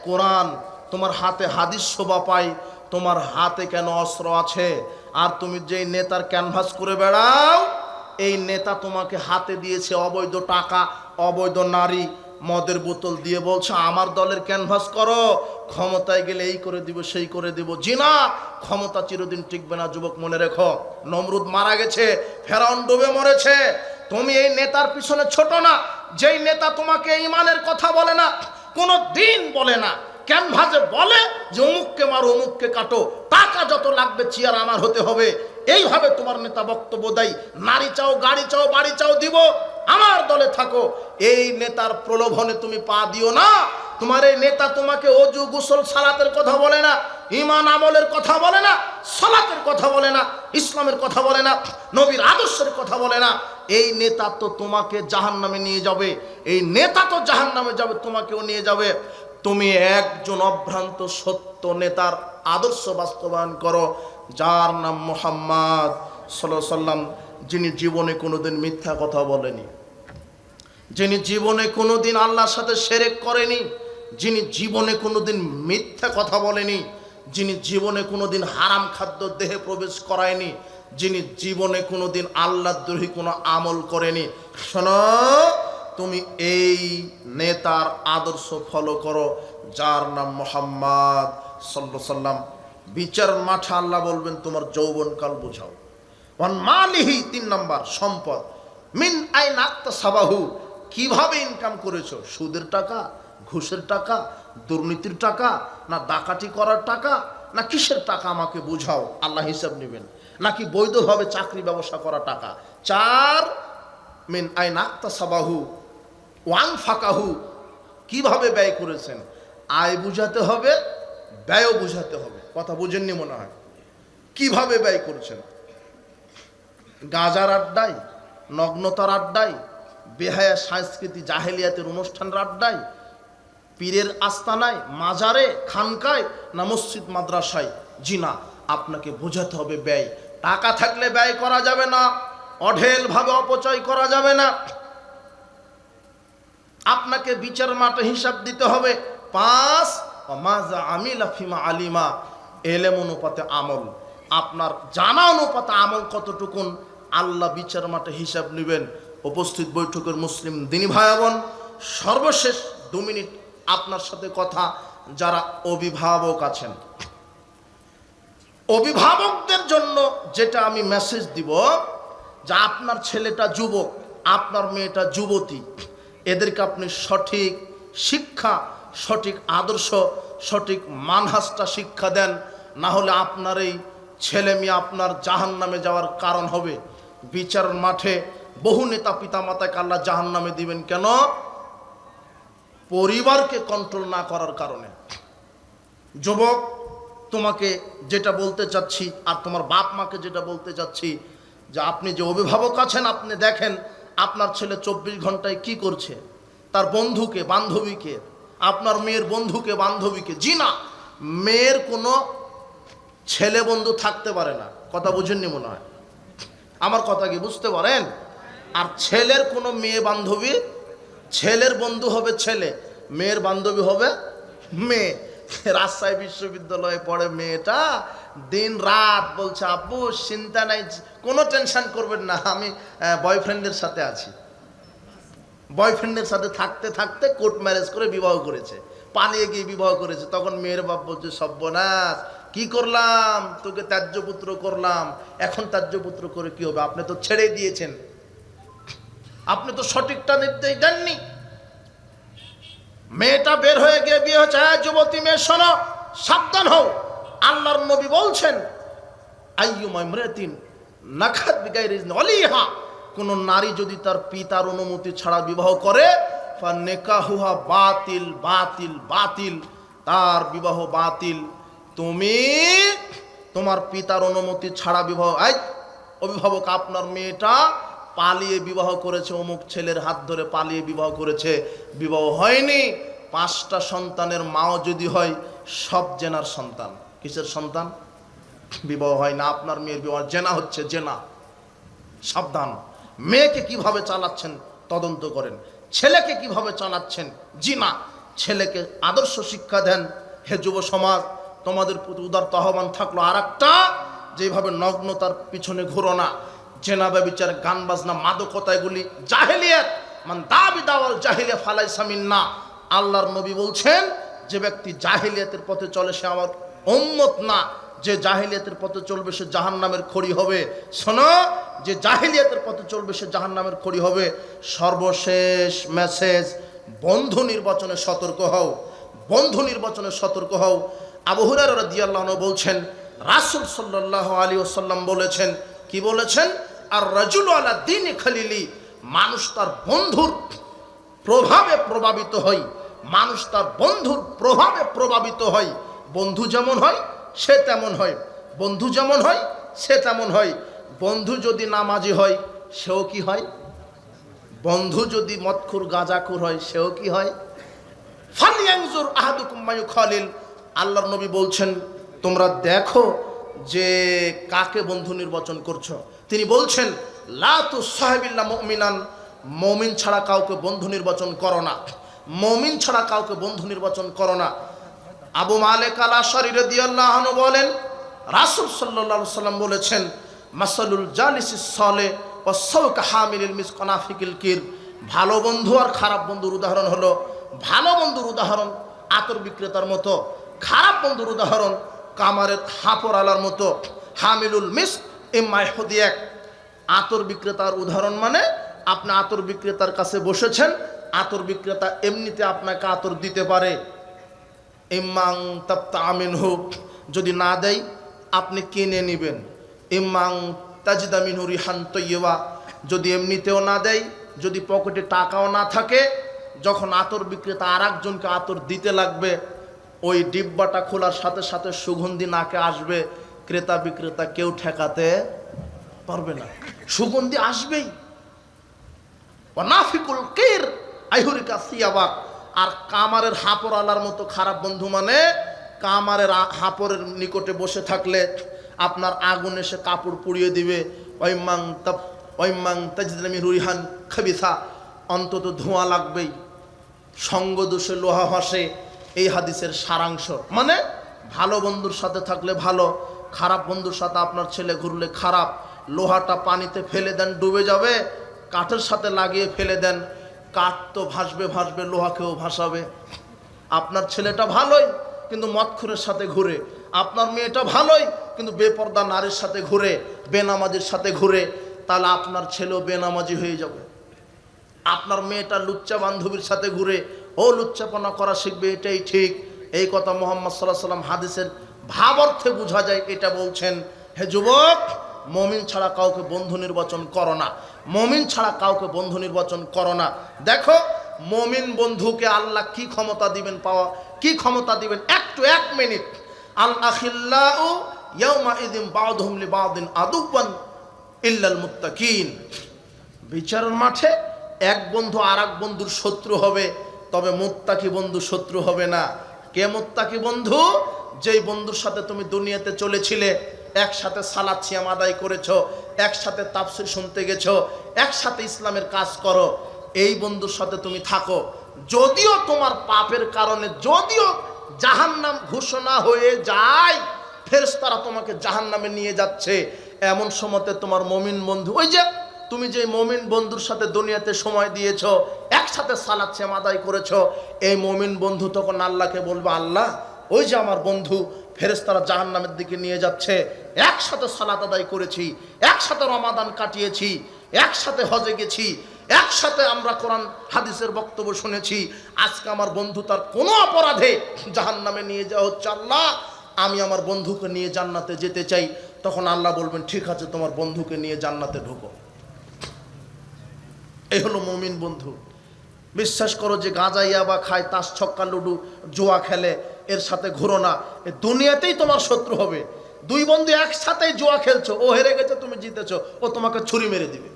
কোরআন, তোমার হাতে হাদিস শোভা পাই, তোমার হাতে কেন অস্ত্র আছে? আর তুমি যেই নেতার ক্যানভাস করে বেড়াও, এই নেতা তোমাকে হাতে দিয়েছে অবৈধ টাকা, অবৈধ নারী, মদের বোতল দিয়ে বলছে আমার দলের ক্যানভাস করো, ক্ষমতায় গেলে এই করে দিব, সেই করে দিব। জিনা, ক্ষমতা চিরদিন টিকবে না যুবক, মনে রেখো। নমরুদ মারা গেছে, ফেরাউন ডুবে মরেছে। তুমি এই নেতার পিছনে ছোট না, যেই নেতা তোমাকে ঈমানের কথা বলে না, কোনো দিন বলে না, ক্যানভাসে বলে যে অমুককে মারো, অমুককে কাটো, টাকা যত লাগবে চেয়ার আমার হতে হবে, এইভাবে তোমার নেতা বক্তব্য দেয়। নারী চাও, গাড়ি চাও, বাড়ি চাও, দিব, আমার দলে থাকো। এই নেতার প্রলোভনে তুমি পা দিও না। তোমার এই নেতা তোমাকে ওযু, গোসল, সালাতের কথা বলে না, ঈমান আমলের কথা বলে না, সালাতের কথা বলে না, ইসলামের কথা বলে না, নবীর আদর্শের কথা বলে না। এই নেতা তো তোমাকে জাহান্নামে নিয়ে যাবে, এই নেতা তো জাহান্নামে যাবে, তোমাকেও নিয়ে যাবে। তুমি একজন অভ্রান্ত সত্য নেতার আদর্শ বাস্তবায়ন করো, যার নাম মুহাম্মদ সাল্লাল্লাহু আলাইহি সাল্লাম, যিনি জীবনে কোনোদিন মিথ্যা কথা বলেনি, যিনি জীবনে কোনোদিন আল্লাহর সাথে শিরক করেনি, যিনি জীবনে কোনোদিন মিথ্যা কথা বলেনি, যিনি জীবনে কোনোদিন হারাম খাদ্য দেহে প্রবেশ করায়নি, যিনি জীবনে কোনোদিন আল্লাহদ্রোহী কোনো আমল করেনি। শোনো, তুমি এই নেতার আদর্শ ফলো করো, যার নাম মুহাম্মদ সাল্লাল্লাহু আলাইহি সাল্লাম। বিচার মাঠে আল্লাহ বলবেন তোমার যৌবনকাল বোঝাও। ওয়ান মালিহি, 3 নম্বর, সম্পদ। মিন আইন আকতাসাবাহু, কিভাবে ইনকাম করেছো? সুদের টাকা, ঘুষের টাকা, দুর্নীতির টাকা, না ডাকাতি করার টাকা, না কিসের টাকা আমাকে বুঝাও, আল্লাহ হিসাব নেবেন। নাকি বৈধভাবে চাকরি ব্যবসা করা টাকা। 4, মিন আইন আকতাসাবাহু ওয়ান ফাকাহু, কিভাবে ব্যয় করেছেন। আয় বুঝাতে হবে, ব্যয়ও বুঝাতে হবে। কথা বুঝেননি মনে হয়। কিভাবে ব্যয় করছেন? গাঁজার আড্ডায়, নগ্নতার আড্ডায়, বেহায়া সংস্কৃতি জাহেলিয়াতের অনুষ্ঠানের আড্ডায়, পীরের আস্তানায়, মাজারে, খানকায়, না মসজিদ মাদ্রাসায়? জি না, আপনাকে বোঝাতে হবে ব্যয়। টাকা থাকলে ব্যয় করা যাবে না, অঢেলভাবে অপচয় করা যাবে না। আপনাকে বিচার মাঠে হিসাব দিতে হবে। 5, মাজা আমিলা ফিমা আলিমা, এলেম অনুপাতে আমল, আপনার জানা অনুপাতে আমল কতটুকুন, আল্লাহ বিচার মাঠে হিসাব নেবেন। উপস্থিত বৈঠকের মুসলিম দিনী ভাই বোন, সর্বশেষ 2 মিনিট আপনার সাথে কথা। যারা অভিভাবক আছেন, অভিভাবকদের জন্য যেটা আমি মেসেজ দিব, যে আপনার ছেলেটা যুবক, আপনার মেয়েটা যুবতী, এদেরকে আপনি সঠিক শিক্ষা, সঠিক আদর্শ, সঠিক মানহাজটা শিক্ষা দেন। না হলে আপনার এই ছেলে মেয়ে আপনার জাহান্নামে যাওয়ার কারণ হবে। বিচার মাঠে বহু নেতা পিতা মাতাকে আল্লাহ জাহান্নামে দিবেন কেন? পরিবারকে কন্ট্রোল না করার কারণে। যুবক, তোমাকে যেটা বলতে চাচ্ছি, আর তোমার বাপ মাকে যেটা বলতে চাচ্ছি, যে আপনি যে অভিভাবক আছেন, আপনি দেখেন আপনার ছেলে 24 ঘন্টায় কি করছে, তার বন্ধুকে বান্ধবীকে, আপনার মেয়ের বন্ধুকে বান্ধবীকে। জি না, মেয়ের কোনো ছেলে বন্ধু থাকতে পারে না। কথা বুঝেননি মনে হয়, আমার কথা কি বুঝতে পারেন? আর ছেলের কোনো মেয়ে বান্ধবী, ছেলের বন্ধু হবে ছেলে, মেয়ের বান্ধবী হবে মেয়ে। রাজশাহী বিশ্ববিদ্যালয়ে পড়ে মেয়েটা, দিন রাত বলছে আব্বু চিন্তা নাই, কোনো টেনশন করবেন না, আমি বয়ফ্রেন্ডের সাথে আছি। বয়ফ্রেন্ডের সাথে থাকতে থাকতে কোর্ট ম্যারেজ করে বিবাহ করেছে, পালিয়ে গিয়ে বিবাহ করেছে। তখন মেয়ের বাপ বলছে সর্বনাশ, কি করলাম, তোকে ত্যায্যপুত্র করলাম, এখন ত্যায্যপুত্র করে কি হবে, আপনি তো ছেড়ে দিয়েছেন, আপনি তো সঠিকটা নির্দেশ দেননি। মেয়েটা বের হয়ে গিয়ে বিয়ে হচ্ছে। যুবতী মেয়ে শোনো, সাবধান হও। আল্লাহর নবী বলছেন আইয়ুমা ইমরাতিন নাখাত বিগাইরি ইজনি ওয়ালিহা, কোন নারী যদি তার পিতার অনুমতি ছাড়া বিবাহ করে, ফানিকাহুহা বাতিল বাতিল বাতিল, তার বিবাহ বাতিল। তুমি তোমার পিতার অনুমতি ছাড়া বিবাহ, অভিভাবক আপনার মেয়েটা পালিয়ে বিবাহ করেছে, অমুক ছেলের হাত ধরে পালিয়ে বিবাহ করেছে, বিবাহ হয়নি। 5টা সন্তানের মাও যদি হয়, সব জেনার সন্তান। কিসের সন্তান? বিবাহ হয় না। আপনার মেয়ের বিবাহ জেনা হচ্ছে, জেনা। সাবধান। মেয়েকে কিভাবে চালাচ্ছেন তদন্ত করেন, ছেলেকে কিভাবে চালাচ্ছেন। জি না, ছেলেকে আদর্শ শিক্ষা দেন। হে যুব সমাজ, তোমাদের প্রতি উদারত আহ্বান থাকলো আর একটা, যেভাবে নগ্নতার পিছনে ঘুরো না। জেনা ব্যভিচার, গান বাজনা, মাদকতা, এগুলি জাহেলিয়াত। মান দাবি দাওয়াল জাহিলিয়া ফালাইসা মিন্না। আল্লাহর নবী বলছেন, যে ব্যক্তি জাহিলিয়াতের পথে চলে সে আমার উম্মত না। যে জাহিলিয়াতের পথে চলবে সে জাহান্নামের খড়ি হবে। শোনো, যে জাহিলিয়াতের পথে চলবে সে জাহান্নামের খড়ি হবে। সর্বশেষ মেসেজ, বন্ধু নির্বাচনে সতর্ক হও, বন্ধু নির্বাচনে সতর্ক হও। আবু হুরায়রা রাদিয়াল্লাহু আনহু বলছেন, রাসূল সাল্লাল্লাহু আলাইহি ওয়াসাল্লাম বলেছেন, কি বলেছেন? আর রাজুলু আলা দীনি খালিলি, মানুষ তার বন্ধুর প্রভাবে প্রভাবিত হয়, মানুষ তার বন্ধুর প্রভাবে প্রভাবিত হয়। বন্ধু যেমন হয় সে তেমন হয়, বন্ধু যেমন হয় সে তেমন হয়। বন্ধু যদি নামাজি হয় সেও কি হয়? বন্ধু যদি মদখুর গাঁজাখুর হয় সেও কি হয়? ফালইয়ানজুর আহাদুকুম মা ইউখালিল। আল্লাহর নবী বলছেন, তোমরা দেখো যে কাকে বন্ধু নির্বাচন করছো। তিনি বলছেন, লা তুসাহিবিল্লা মুমিনান, মুমিন ছাড়া কাউকে বন্ধু নির্বাচন করো না, মুমিন ছাড়া কাউকে বন্ধু নির্বাচন করো না। আবু মালিক আল আশআরী রাদিয়াল্লাহু আনহু বলেন, রাসূল সাল্লাল্লাহু আলাইহি ওয়াসাল্লাম বলেছেন, মাসালুল জালিসিস সালেহ ওয়া সাওকা হামিলিল মিসক নাফিকিল কির। ভালো বন্ধু আর খারাপ বন্ধুর উদাহরণ হলো, ভালো বন্ধুর উদাহরণ আতর বিক্রেতার মতো, খারাপ বন্ধুর উদাহরণ কামারের হাঁপড় আলার মতো। হামিলুল মিসক ইম্মা ইহুদিয়াক, আতর বিক্রেতার উদাহরণ মানে আপনি আতর বিক্রেতার কাছে বসেছেন, আতর বিক্রেতা এমনিতে আপনাকে আতর দিতে পারে। ইম্মাং তাবতা আমিনহু, যদি না দেয় আপনি কিনে নেবেন। ইম্মাং তাজিদা মিনহু রিহান তাইয়্যিবা, যদি এমনিতেও না দেয়, যদি পকেটে টাকাও না থাকে, যখন আতর বিক্রেতা আর একজনকে আতর দিতে লাগবে, ওই ডিব্বাটা খোলার সাথে সাথে সুগন্ধি নাকে আসবে, ক্রেতা বিক্রেতা কেউ ঠেকাতে পারবে না, সুগন্ধি আসবেই। নাফিকুল কির আইহুরিকা সিয়াবাক, আর কামারের হাঁপড় আলার মতো খারাপ বন্ধু মানে কামারের হাঁপড়ের নিকটে বসে থাকলে আপনার আগুন এসে কাপড় পুড়িয়ে দিবে। ওয়াইমাং তাজদামি রুরিহান খাবিসা, অন্তত ধোঁয়া লাগবেই। সঙ্গ দোষে লোহা ভাসে, এই হাদিসের সারাংশ। মানে ভালো বন্ধুর সাথে থাকলে ভালো, খারাপ বন্ধুর সাথে আপনার ছেলে ঘুরলে খারাপ। লোহাটা পানিতে ফেলে দেন, ডুবে যাবে, কাঠের সাথে লাগিয়ে ফেলে দেন, কাঠ তো ভাসবে ভাসবে, লোহাকেও ভাসাবে। আপনার ছেলেটা ভালোই কিন্তু মদখোরের সাথে ঘুরে, আপনার মেয়েটা ভালোই কিন্তু বেপর্দা নারীর সাথে ঘুরে, বেনামাজির সাথে ঘুরে, তাহলে আপনার ছেলেও বেনামাজি হয়ে যাবে। আপনার মেয়েটা লুচ্চা বান্ধবীর সাথে ঘুরে, ও লুচ্চাপনা করা শিখবে, এটাই ঠিক। এই কথা মুহাম্মদ সাল্লাল্লাহু আলাইহি ওয়াসাল্লাম হাদিসের ভাবার্থে বোঝা যায়, এটা বলছেন, হে যুবক, মুমিন ছাড়া কাউকে বন্ধু নির্বাচন করো না, মুমিন ছাড়া কাউকে বন্ধু নির্বাচন করো না। দেখো মুমিন বন্ধুকে আল্লাহ কি ক্ষমতা দিবেন, পাওয়া কি ক্ষমতা দিবেন, একটু 1 মিনিট। আল আখিল্লাউ ইয়াউমা ইযিন বা'দুহুম লিবা'দিন আদুওয়ান ইল্লাল মুত্তাকিন। বিচারের মাঠে এক বন্ধু আর এক বন্ধুর শত্রু হবে, তবে মুত্তাকি বন্ধু শত্রু হবে না। কে মুত্তাকি বন্ধু? যেই বন্ধুর সাথে তুমি দুনিয়াতে চলেছিলে, একসাথে সালাত সিয়াম আদায় করেছো, একসাথে তাফসীর শুনতে গেছো, একসাথে ইসলামের কাজ করো, এই বন্ধুর সাথে তুমি থাকো। যদিও তোমার পাপের কারণে যদিও জাহান্নাম ঘোষণা হয়ে যায়, ফেরেশতারা তোমাকে জাহান্নামে নিয়ে যাচ্ছে, এমন সময়তে তোমার মুমিন বন্ধু, ওই যে তুমি যে মুমিন বন্ধুর সাথে দুনিয়াতে সময় দিয়েছো, একসাথে সালাত সিয়াম আদায় করেছো, এই মুমিন বন্ধু তখন আল্লাহকে বলবে, আল্লাহ ওই যে আমার বন্ধু, ফেরেশতারা জাহান্নামের দিকে নিয়ে যাচ্ছে, একসাথে সালাত আদায় করেছি, একসাথে রমাদান কাটিয়েছি, একসাথে হজে গেছি, একসাথে আমরা কোরআন হাদিসের বক্তব্য শুনেছি, আজকে আমার বন্ধু তার কোনো অপরাধে জাহান্নামে নিয়ে যাওয়া হচ্ছে, আল্লাহ আমি আমার বন্ধুকে নিয়ে জান্নাতে যেতে চাই। তখন আল্লাহ বলবেন, ঠিক আছে, তোমার বন্ধুকে নিয়ে জান্নাতে ঢুকো। এই হলো মুমিন বন্ধু। বিশ্বাস করো, যে গাঁজা ইয়াবা খায়, তাস ছক্কা লুডু জুয়া খেলে, এর সাথে ঘুরো না, এ দুনিয়াতেই তোমার শত্রু হবে। দুই বন্ধু একসাথেই জুয়া খেলছো, ও হেরে গেছে, তুমি জিতেছো, ও তোমাকে ছুরি মেরে দিবে।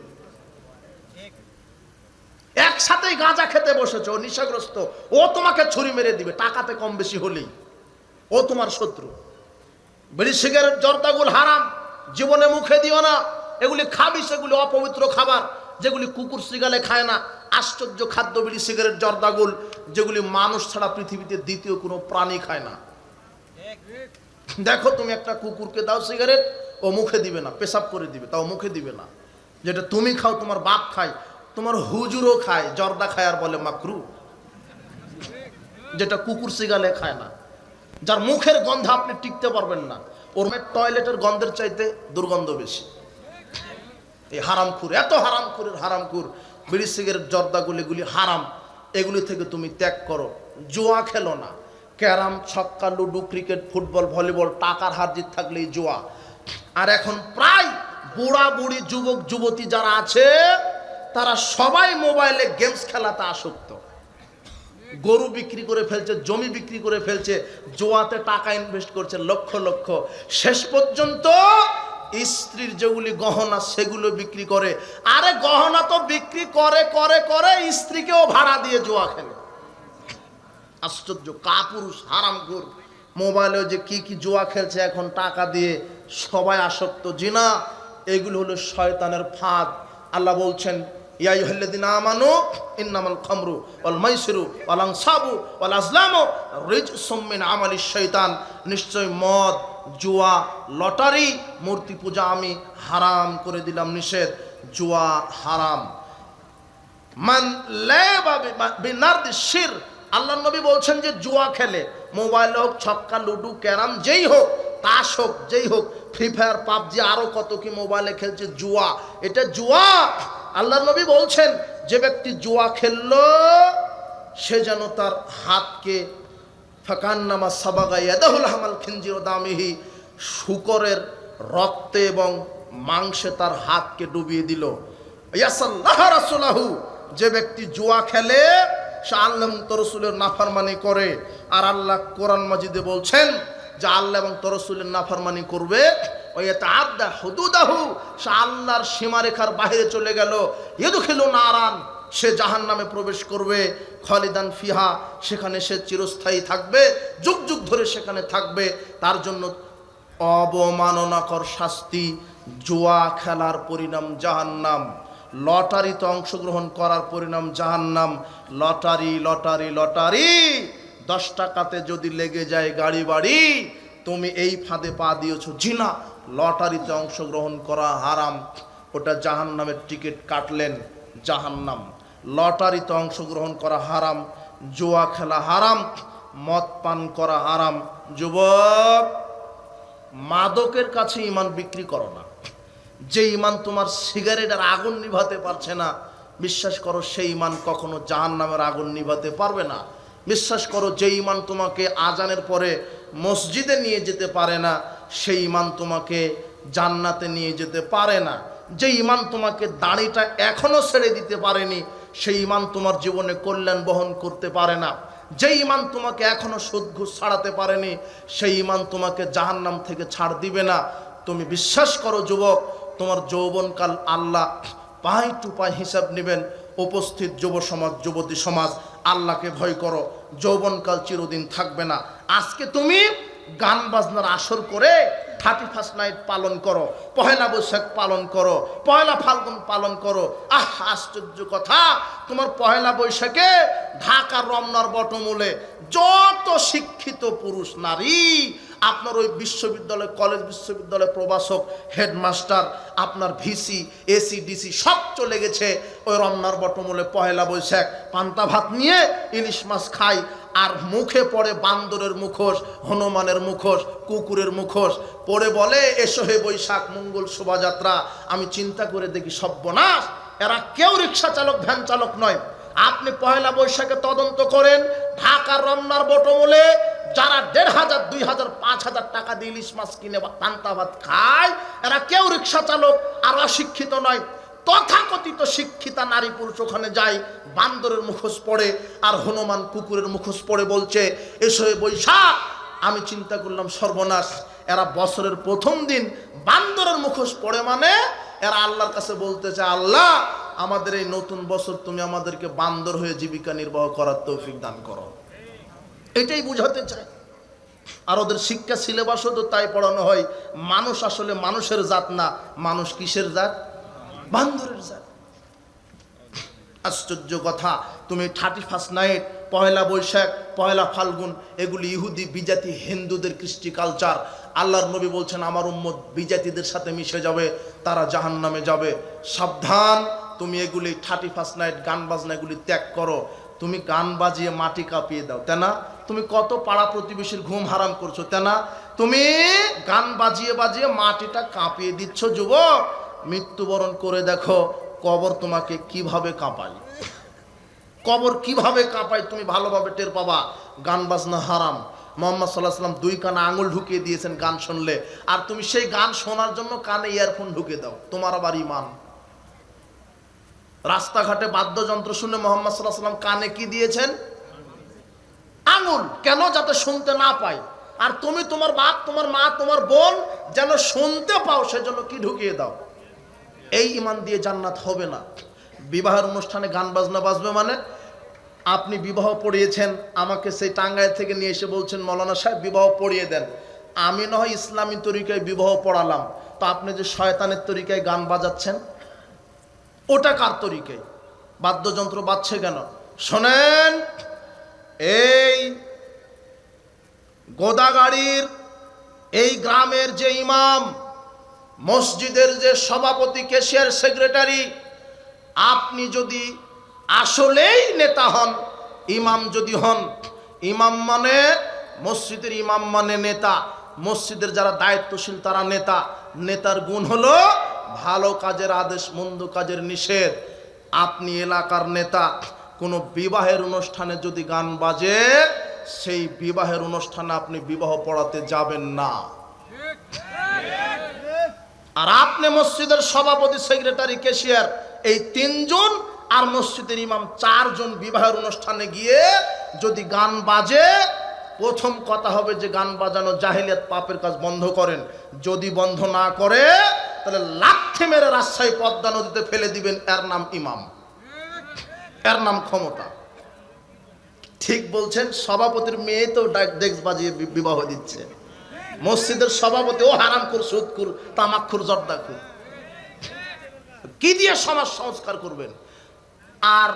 একসাথেই গাঁজা খেতে বসেছো, ও নেশাগ্রস্ত, ও তোমাকে ছুরি মেরে দিবে, টাকাতে কম বেশি হলেই, ও তোমার শত্রু। বিড়ি সিগারেট জর্দাগুল হারাম, জীবনে মুখে দিও না, এগুলি খাবি, সেগুলি অপবিত্র খাবার, যেগুলি কুকুর শিগালে খায় না। আশ্চর্য খাদ্য বিড়ি সিগারেট জর্দাগুল, যেগুলি মানুষ ছাড়া পৃথিবীতে দ্বিতীয় কোনো প্রাণী খায় না। দেখো, তুমি একটা কুকুরকে দাও সিগারেট, ও মুখে দিবে না, পেশাব করে দিবে, তাও মুখে দিবে না। যেটা তুমি খাও, তোমার বাপ খায়, তোমার হুজুরও খায়, জর্দা খায় আর বলে মাকরু, যেটা কুকুর শিগালে খায় না। যার মুখের গন্ধ আপনি টিকতে পারবেন না, ওর টয়লেটের গন্ধের চাইতে দুর্গন্ধ বেশি। এই হারামখুর, এত হারামখুরের হারামখুর, বিড়ি সিগারেট জর্দাগুলি, এগুলি হারাম, এগুলি থেকে তুমি ত্যাগ করো। জুয়া খেলো না, ক্যারাম ছক্কা লুডু ক্রিকেট ফুটবল ভলিবল, টাকার হার জিত থাকলেই জুয়া। আর এখন প্রায় বুড়া বুড়ি যুবক যুবতী যারা আছে, তারা সবাই মোবাইলে গেমস খেলাতে আসক্ত। গরু বিক্রি করে ফেলছে, জমি বিক্রি করে ফেলছে, জুয়াতে টাকা ইনভেস্ট করছে লক্ষ লক্ষ, শেষ পর্যন্ত স্ত্রীর যেগুলি গহনা সেগুলো বিক্রি করে। আরে গহনা তো বিক্রি করে করে করে স্ত্রীকেও ভাড়া দিয়ে জুয়া খেলে। আশ্চর্য কাপুরুষ হারামখোর। মোবাইলেও যে কি কি জুয়া খেলছে এখন টাকা দিয়ে, সবাই আসক্ত। জিনা, এগুলো হলো শয়তানের ফাঁদ। আল্লাহ বলছেন, ইয়া আইয়ুহাল্লাযীনা আমানু ইন্নামাল খামরু ওয়াল মাইসিরু ওয়াল আনসাবু ওয়াল আজলামু রিজসুম মিন আমালিশ শাইতান। নিশ্চয় মদ, জুয়া, লটারি, মূর্তি পূজা আমি হারাম করে দিলাম, নিষেধ, জুয়া হারাম। মান লাবা বিনারদি শির, আল্লাহর নবী বলছেন যে জুয়া খেলে, মোবাইল হোক, ছক্কা লুডু ক্যারাম যেই হোক, তাস হোক, যেই হোক, ফ্রি ফায়ার পাবজি আরো কত কি মোবাইলে খেলছে, জুয়া, এটা জুয়া। আল্লাহর নবী বলছেন, যে ব্যক্তি জুয়া খেললো, সে যেন তার হাতকে ফাকান্নামা সাবাগা ইয়াদাহুল হামাল খিনজির দামিহি, শূকরের রক্তে এবং মাংসে তার হাতকে ডুবিয়ে দিল। ইয়াসাল্লাহ রাসূলাহু, যে ব্যক্তি জুয়া খেলে, সে আল্লাহ এবং তার রাসূলের নাফরমানি করে। আর আল্লাহ কোরআন মাজিদে বলছেন যে আল্লাহ এবং তার রাসূলের নাফরমানি করবে, ওয়ায়াতাআদ্দা হুদুদাহু, সে আল্লাহর সীমারেখার বাইরে চলে গেল, ইয়াদখিলু নারান, সে জাহান্নামে প্রবেশ করবে, খালিদান ফিহা, সেখানে সে চিরস্থায়ী থাকবে, যুগ যুগ ধরে সেখানে থাকবে। তার জন্য অবমাননাকর শাস্তি। জুয়া খেলার পরিণাম জাহান্নাম, লটারিতে অংশগ্রহণ করার পরিণাম জাহান্নাম। লটারি লটারি লটারি, 10 টাকাতে যদি লেগে যায় গাড়ি বাড়ি, তুমি এই ফাঁদে পা দিয়েছো। জিনা, লটারিতে অংশগ্রহণ করা হারাম, ওটা জাহান্নামের টিকিট কাটলেন, জাহান্নাম। লটারিতে অংশগ্রহণ করা হারাম, জুয়া খেলা হারাম, মদ পান করা হারাম। যুবক, মাদকের কাছে ইমান বিক্রি করো না। যে ইমান তোমার সিগারেটের আগুন নিভাতে পারছে না, বিশ্বাস করো সেই ইমান কখনো জাহান্নামের আগুন নিভাতে পারবে না। বিশ্বাস করো, যে ইমান তোমাকে আজানের পরে মসজিদে নিয়ে যেতে পারে না, সেই ইমান তোমাকে জান্নাতে নিয়ে যেতে পারে না। যে ইমান তোমাকে দাড়িটা এখনো ছেড়ে দিতে পারেনি, সেই ইমান তোমার জীবনে কল্যাণ বহন করতে পারে না। যে ইমান তোমাকে এখনো সুদ ঘুষ ছাড়াতে পারেনি, সেই ইমান তোমাকে জাহান্নাম থেকে ছাড় দিবে না। তুমি বিশ্বাস করো যুবক, তোমার যৌবনকাল আল্লাহ পাই টু পাই হিসাব নেবেন। উপস্থিত যুব সমাজ, যুবতী সমাজ, আল্লাহকে ভয় করো। যৌবনকাল চিরদিন থাকবে না। আজকে তুমি গান বাজনার আসর করে 31st নাইট পালন করো, পহেলা বৈশাখ পালন করো, পহেলা ফাল্গুন পালন করো। আশ্চর্য কথা, তোমার পহেলা বৈশাখে ঢাকার রমনার বটমূলে যত শিক্ষিত পুরুষ নারী, আপনার ওই বিশ্ববিদ্যালয়, কলেজ বিশ্ববিদ্যালয় প্রভাষক, হেডমাস্টার, আপনার ভিসি, এসি, ডিসি সব চলে গেছে ওই রমনার বটমূলে পহেলা বৈশাখ পান্তা ভাত নিয়ে ইলিশ মাছ খায়। আর মুখে পড়ে বান্দরের মুখোশ, হনুমানের মুখোশ, কুকুরের মুখোশ পরে বলে এসো হে বৈশাখ মঙ্গল শোভাযাত্রা। আমি চিন্তা করে দেখি সর্বনাশ, এরা কেউ রিক্সা চালক, ভ্যান চালক নয়। আপনি পহেলা বৈশাখে তদন্ত করেন, ঢাকার রমনার বটমূলে যারা 1,500, 2,000, 5,000 টাকা দিয়ে ইলিশ মাছ কিনে পান্তা ভাত খায়, এরা কেউ রিক্সা চালক আর অশিক্ষিত নয়। তথাকথিত শিক্ষিতা নারী পুরুষ ওখানে যায়, বান্দরের মুখোশ পড়ে আর হনুমান কুকুরের মুখোশ পড়ে বলছে এসো বৈশাখ। আমি চিন্তা করলাম সর্বনাশ, এরা বছরের প্রথম দিন বান্দরের মুখোশ পড়ে, মানে এরা আল্লাহর কাছে বলতেছে আল্লাহ আমাদের এই নতুন বছর তুমি আমাদেরকে বান্দর হয়ে জীবিকা নির্বাহ করার তৌফিক দান করো। এটাই বুঝাতে চায়। আর ওদের শিক্ষা সিলেবাসও তো তাই পড়ানো হয়, মানুষ আসলে মানুষের জাত না, মানুষ কিসের জাত? বান্দরের জাত। আশ্চর্য কথা, তুমি 31st নাইট, পহেলা বৈশাখ, পহেলা ফাল্গুন, এগুলি ইহুদি বিজাতি হিন্দুদের কৃষ্টি কালচার। আল্লাহর নবী বলছেন আমার উম্মত বিজাতিদের সাথে মিশে যাবে, তারা জাহান্নামে যাবে। সাবধান, তুমি এগুলি 31st নাইট গান বাজনা এগুলি ত্যাগ করো। তুমি গান বাজিয়ে মাটি কাঁপিয়ে দাও, তাই না? তুমি কত পাড়া প্রতিবেশীর ঘুম হারাম করছো, তাই না? তুমি গান বাজিয়ে বাজিয়ে মাটিটা কাঁপিয়ে দিচ্ছ। যুবক, মৃত্যুবরণ করে দেখো কবর তোমাকে কিভাবে কাঁপায়, কবর কিভাবে কাঁপায় তুমি ভালোভাবে টের পাবা। গান বাজনা হারাম। মুহাম্মদ সাল্লাল্লাহু আলাইহি ওয়াসাল্লাম 2 কানে আঙুল ঢুকিয়ে দিয়েছেন গান শুনলে, আর তুমি সেই গান শোনার জন্য কানে ইয়ারফোন ঢুকে দাও, তোমার আবার ইমান। রাস্তাঘাটে বাদ্যযন্ত্র শুনে মুহাম্মদ সাল্লাল্লাহু আলাইহি ওয়াসাল্লাম কানে কি দিয়েছেন? আঙুল। কেন? যাতে শুনতে না পায়। আর তুমি তোমার বাপ, তোমার মা, তোমার বোন যেন শুনতে পাও, সেজন্য কি ঢুকিয়ে দাও। এই ইমান দিয়ে জান্নাত হবে না। বিবাহের অনুষ্ঠানে গান বাজনা বাজবে মানে? আপনি বিবাহ পড়িয়েছেন, আমাকে সেই টাঙ্গাইল থেকে নিয়ে এসে বলছেন মৌলানা সাহেব বিবাহ পড়িয়ে দেন। আমি না হয় ইসলামী তরিকায় বিবাহ পড়ালাম, তো আপনি যে শয়তানের তরিকায় গান বাজাচ্ছেন, ওটা কার তরিকায়? বাদ্যযন্ত্র বাজছে কেন? শোনেন, এই গোদাগাড়ির এই গ্রামের যে ইমাম, মসজিদের যে সভাপতি, ক্যাশিয়ার, সেক্রেটারি, আপনি যদি আসলেই নেতা হন, ইমাম যদি হন, ইমাম মানে মসজিদের ইমাম মানে নেতা, মসজিদের যারা দায়িত্বশীল তারা নেতা। নেতার গুণ হলো ভালো কাজের আদেশ, মন্দ কাজের নিষেধ। আপনি এলাকার নেতা, কোনো বিবাহের অনুষ্ঠানে যদি গান বাজে, সেই বিবাহের অনুষ্ঠানে আপনি বিবাহ পড়াতে যাবেন না। আর আপনি মসজিদের সভাপতি, সেক্রেটারি, ক্যাশিয়ার, এই 3 জন আর মসজিদের ইমাম 4 জন বিবাহের অনুষ্ঠানে গিয়ে যদি গান বাজে, প্রথম কথা হবে যে গান বাজানো জাহিলিয়াত পাপের কাজ, বন্ধ করেন। যদি বন্ধ না করে তাহলে লাথি মেরে রাজশাহী পদ্মা নদীতে ফেলে দিবেন। এর নাম ইমাম, এর নাম ক্ষমতা। ঠিক বলছেন। সভাপতির মেয়ে তো ডেক্স বাজিয়ে বিবাহ দিচ্ছে। মসজিদের সভাপতি ও হারামখোর, সুদখোর, তামাকখোর, জর্দাখোর। কি দিয়ে সমাজ সংস্কার করবেন? আর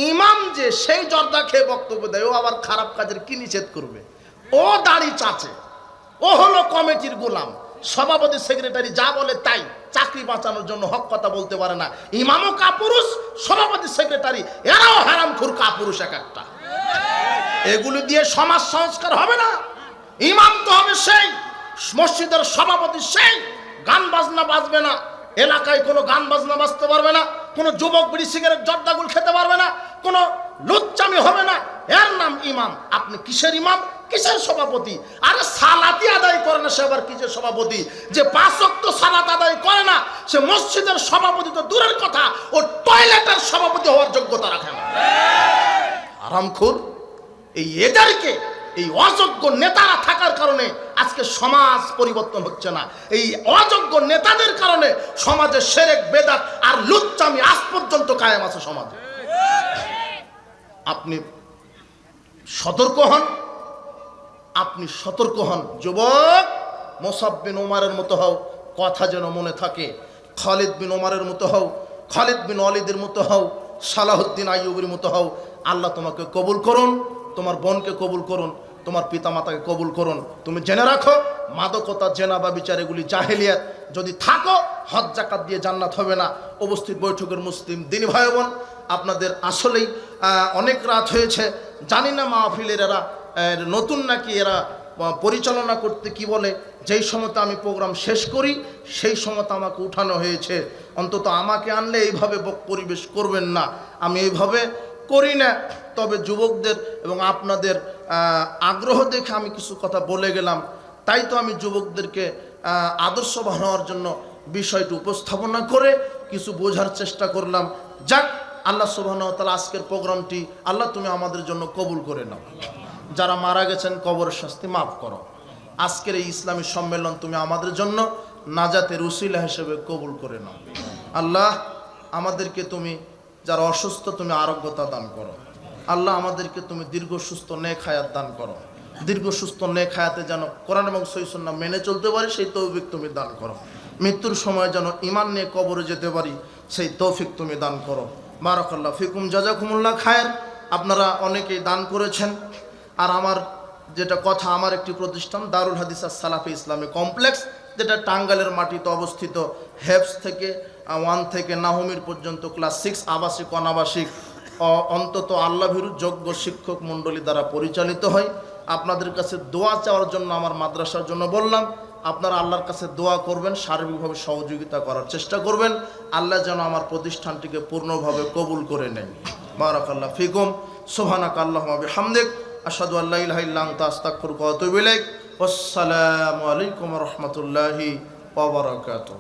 ইমাম যে সেই জর্দা খেয়ে বক্তব্য দেয়, ও আবার খারাপ কাজের কি নিষেধ করবে? ও দাড়ি চাচে, ও হলো কমিটির গোলাম। সভাপতি, সেক্রেটারি যা বলে তাই, চাকরি বাঁচানোর জন্য হক কথা বলতে পারে না। ইমামও কাপুরুষ, সভাপতি, সেক্রেটারি এরাও হারামখোর, কাপুরুষ এক একটা। এগুলো দিয়ে সমাজ সংস্কার হবে না। ইমাম তো হবে সেই, মসজিদের সভাপতি সেই। গান বাজনা বাজবে না, এলাকায় কোনো গান বাজনা বাজতে পারবে না, কোনো যুবক বিড়ি সিগারেট জর্দাগুল খেতে পারবে না, কোনো লুচ্চামি হবে না। এর নাম ইমাম। আপনি কিসের ইমাম, কিসের সভাপতি? আরে সালাতি আদায় করে না, সে আবার কিসের সভাপতি? যে 5 ওয়াক্ত সালাত আদায় করে না, সে মসজিদের সভাপতি তো দূরের কথা, ও টয়লেটের সভাপতি হওয়ার যোগ্যতা রাখে না। হারামখোর। এই এদেরকে, এই অযোগ্য নেতারা থাকার কারণে আজকে সমাজ পরিবর্তন হচ্ছে না। এই অযোগ্য নেতাদের কারণে সমাজে শিরক বেদাত আর লুচ্চামি আজ পর্যন্ত কায়েম আছে সমাজে। আপনি সতর্ক হন, আপনি সতর্ক হন যুবক। মুসাব বিন ওমরের মতো হও, কথা যেন মনে থাকে। খালিদ বিন ওমরের মতো হও, খালিদ বিন ওয়ালিদের মতো হও, সালাহুদ্দিন আইয়ুবের মতো হও। আল্লাহ তোমাকে কবুল করুন, তোমার বোনকে কবুল করুন, তোমার পিতামাতাকে কবুল করুন। তুমি জেনে রাখো, মাদকতা, জেনা বা বিচার এগুলি জাহেলিয়াত। যদি থাকো, হজ যাকাত দিয়ে জান্নাত হবে না। উপস্থিত বৈঠকের মুসলিম দিনী ভাই বোন, আপনাদের আসলেই অনেক রাত হয়েছে। জানি না মাহফিলের এরা নতুন নাকি এরা পরিচালনা করতে কি বলে, যেই সময়তে আমি প্রোগ্রাম শেষ করি সেই সময়তে আমাকে উঠানো হয়েছে। অন্তত আমাকে আনলে এইভাবে পরিবেশ করবেন না, আমি এইভাবে করি না। তবে যুবকদের এবং আপনাদের আগ্রহ দেখে আমি কিছু কথা বলে গেলাম, তাই তো আমি যুবকদেরকে আদর্শ বানানোর জন্য বিষয়টি উপস্থাপনা করে কিছু বোঝার চেষ্টা করলাম। যাক, আল্লাহ সুবহানাহু ওয়া তাআলা আজকের প্রোগ্রামটি আল্লাহ তুমি আমাদের জন্য কবুল করে নাও। যারা মারা গেছেন কবরের শাস্তি মাফ করো। আজকের এই ইসলামী সম্মেলন তুমি আমাদের জন্য নাজাতের উসিলা হিসেবে কবুল করে নাও। আল্লাহ আমাদেরকে তুমি, যারা অসুস্থ তুমি আরোগ্যতা দান করো। আল্লাহ আমাদেরকে তুমি দীর্ঘ সুস্থ নেক হায়াত দান করো। দীর্ঘ সুস্থ নেক হায়াতে যেন কোরআন এবং সহিহ সুন্নাহ মেনে চলতে পারি সেই তৌফিক তুমি দান করো। মৃত্যুর সময় যেন ঈমান নিয়ে কবরে যেতে পারি সেই তৌফিক তুমি দান করো। বারাকাল্লাহ ফিকুম, জাযাকুমুল্লাহ খায়ের। আপনারা অনেকেই দান করেছেন। আর আমার যেটা কথা, আমার একটি প্রতিষ্ঠান দারুল হাদিস সালাফি ইসলামী কমপ্লেক্স, যেটা টাঙ্গাইলের মাটিতে অবস্থিত। হেফস থেকে 1 থেকে নাহমির পর্যন্ত ক্লাস 6 আবাসিক অনাবাসিক অন্তত আল্লাহভীরু যোগ্য শিক্ষক মণ্ডলী দ্বারা পরিচালিত হয়। আপনাদের কাছে দোয়া চাওয়ার জন্য আমার মাদ্রাসার জন্য বললাম। আপনারা আল্লাহর কাছে দোয়া করবেন, সার্বিকভাবে সহযোগিতা করার চেষ্টা করবেন। আল্লাহ যেন আমার প্রতিষ্ঠানটিকে পূর্ণভাবে কবুল করে নেন। বারাকাল্লাহ ফিকুম, সুবহানাকা আল্লাহুম্মা বিহামদিক, আশহাদু আল্লা ইলাহা ইল্লা আনতা আস্তাগফিরুকা ওয়া আতুবু ইলাইক। আসসালামু আলাইকুম ওয়া রাহমাতুল্লাহি ওয়া বারাকাতুহু।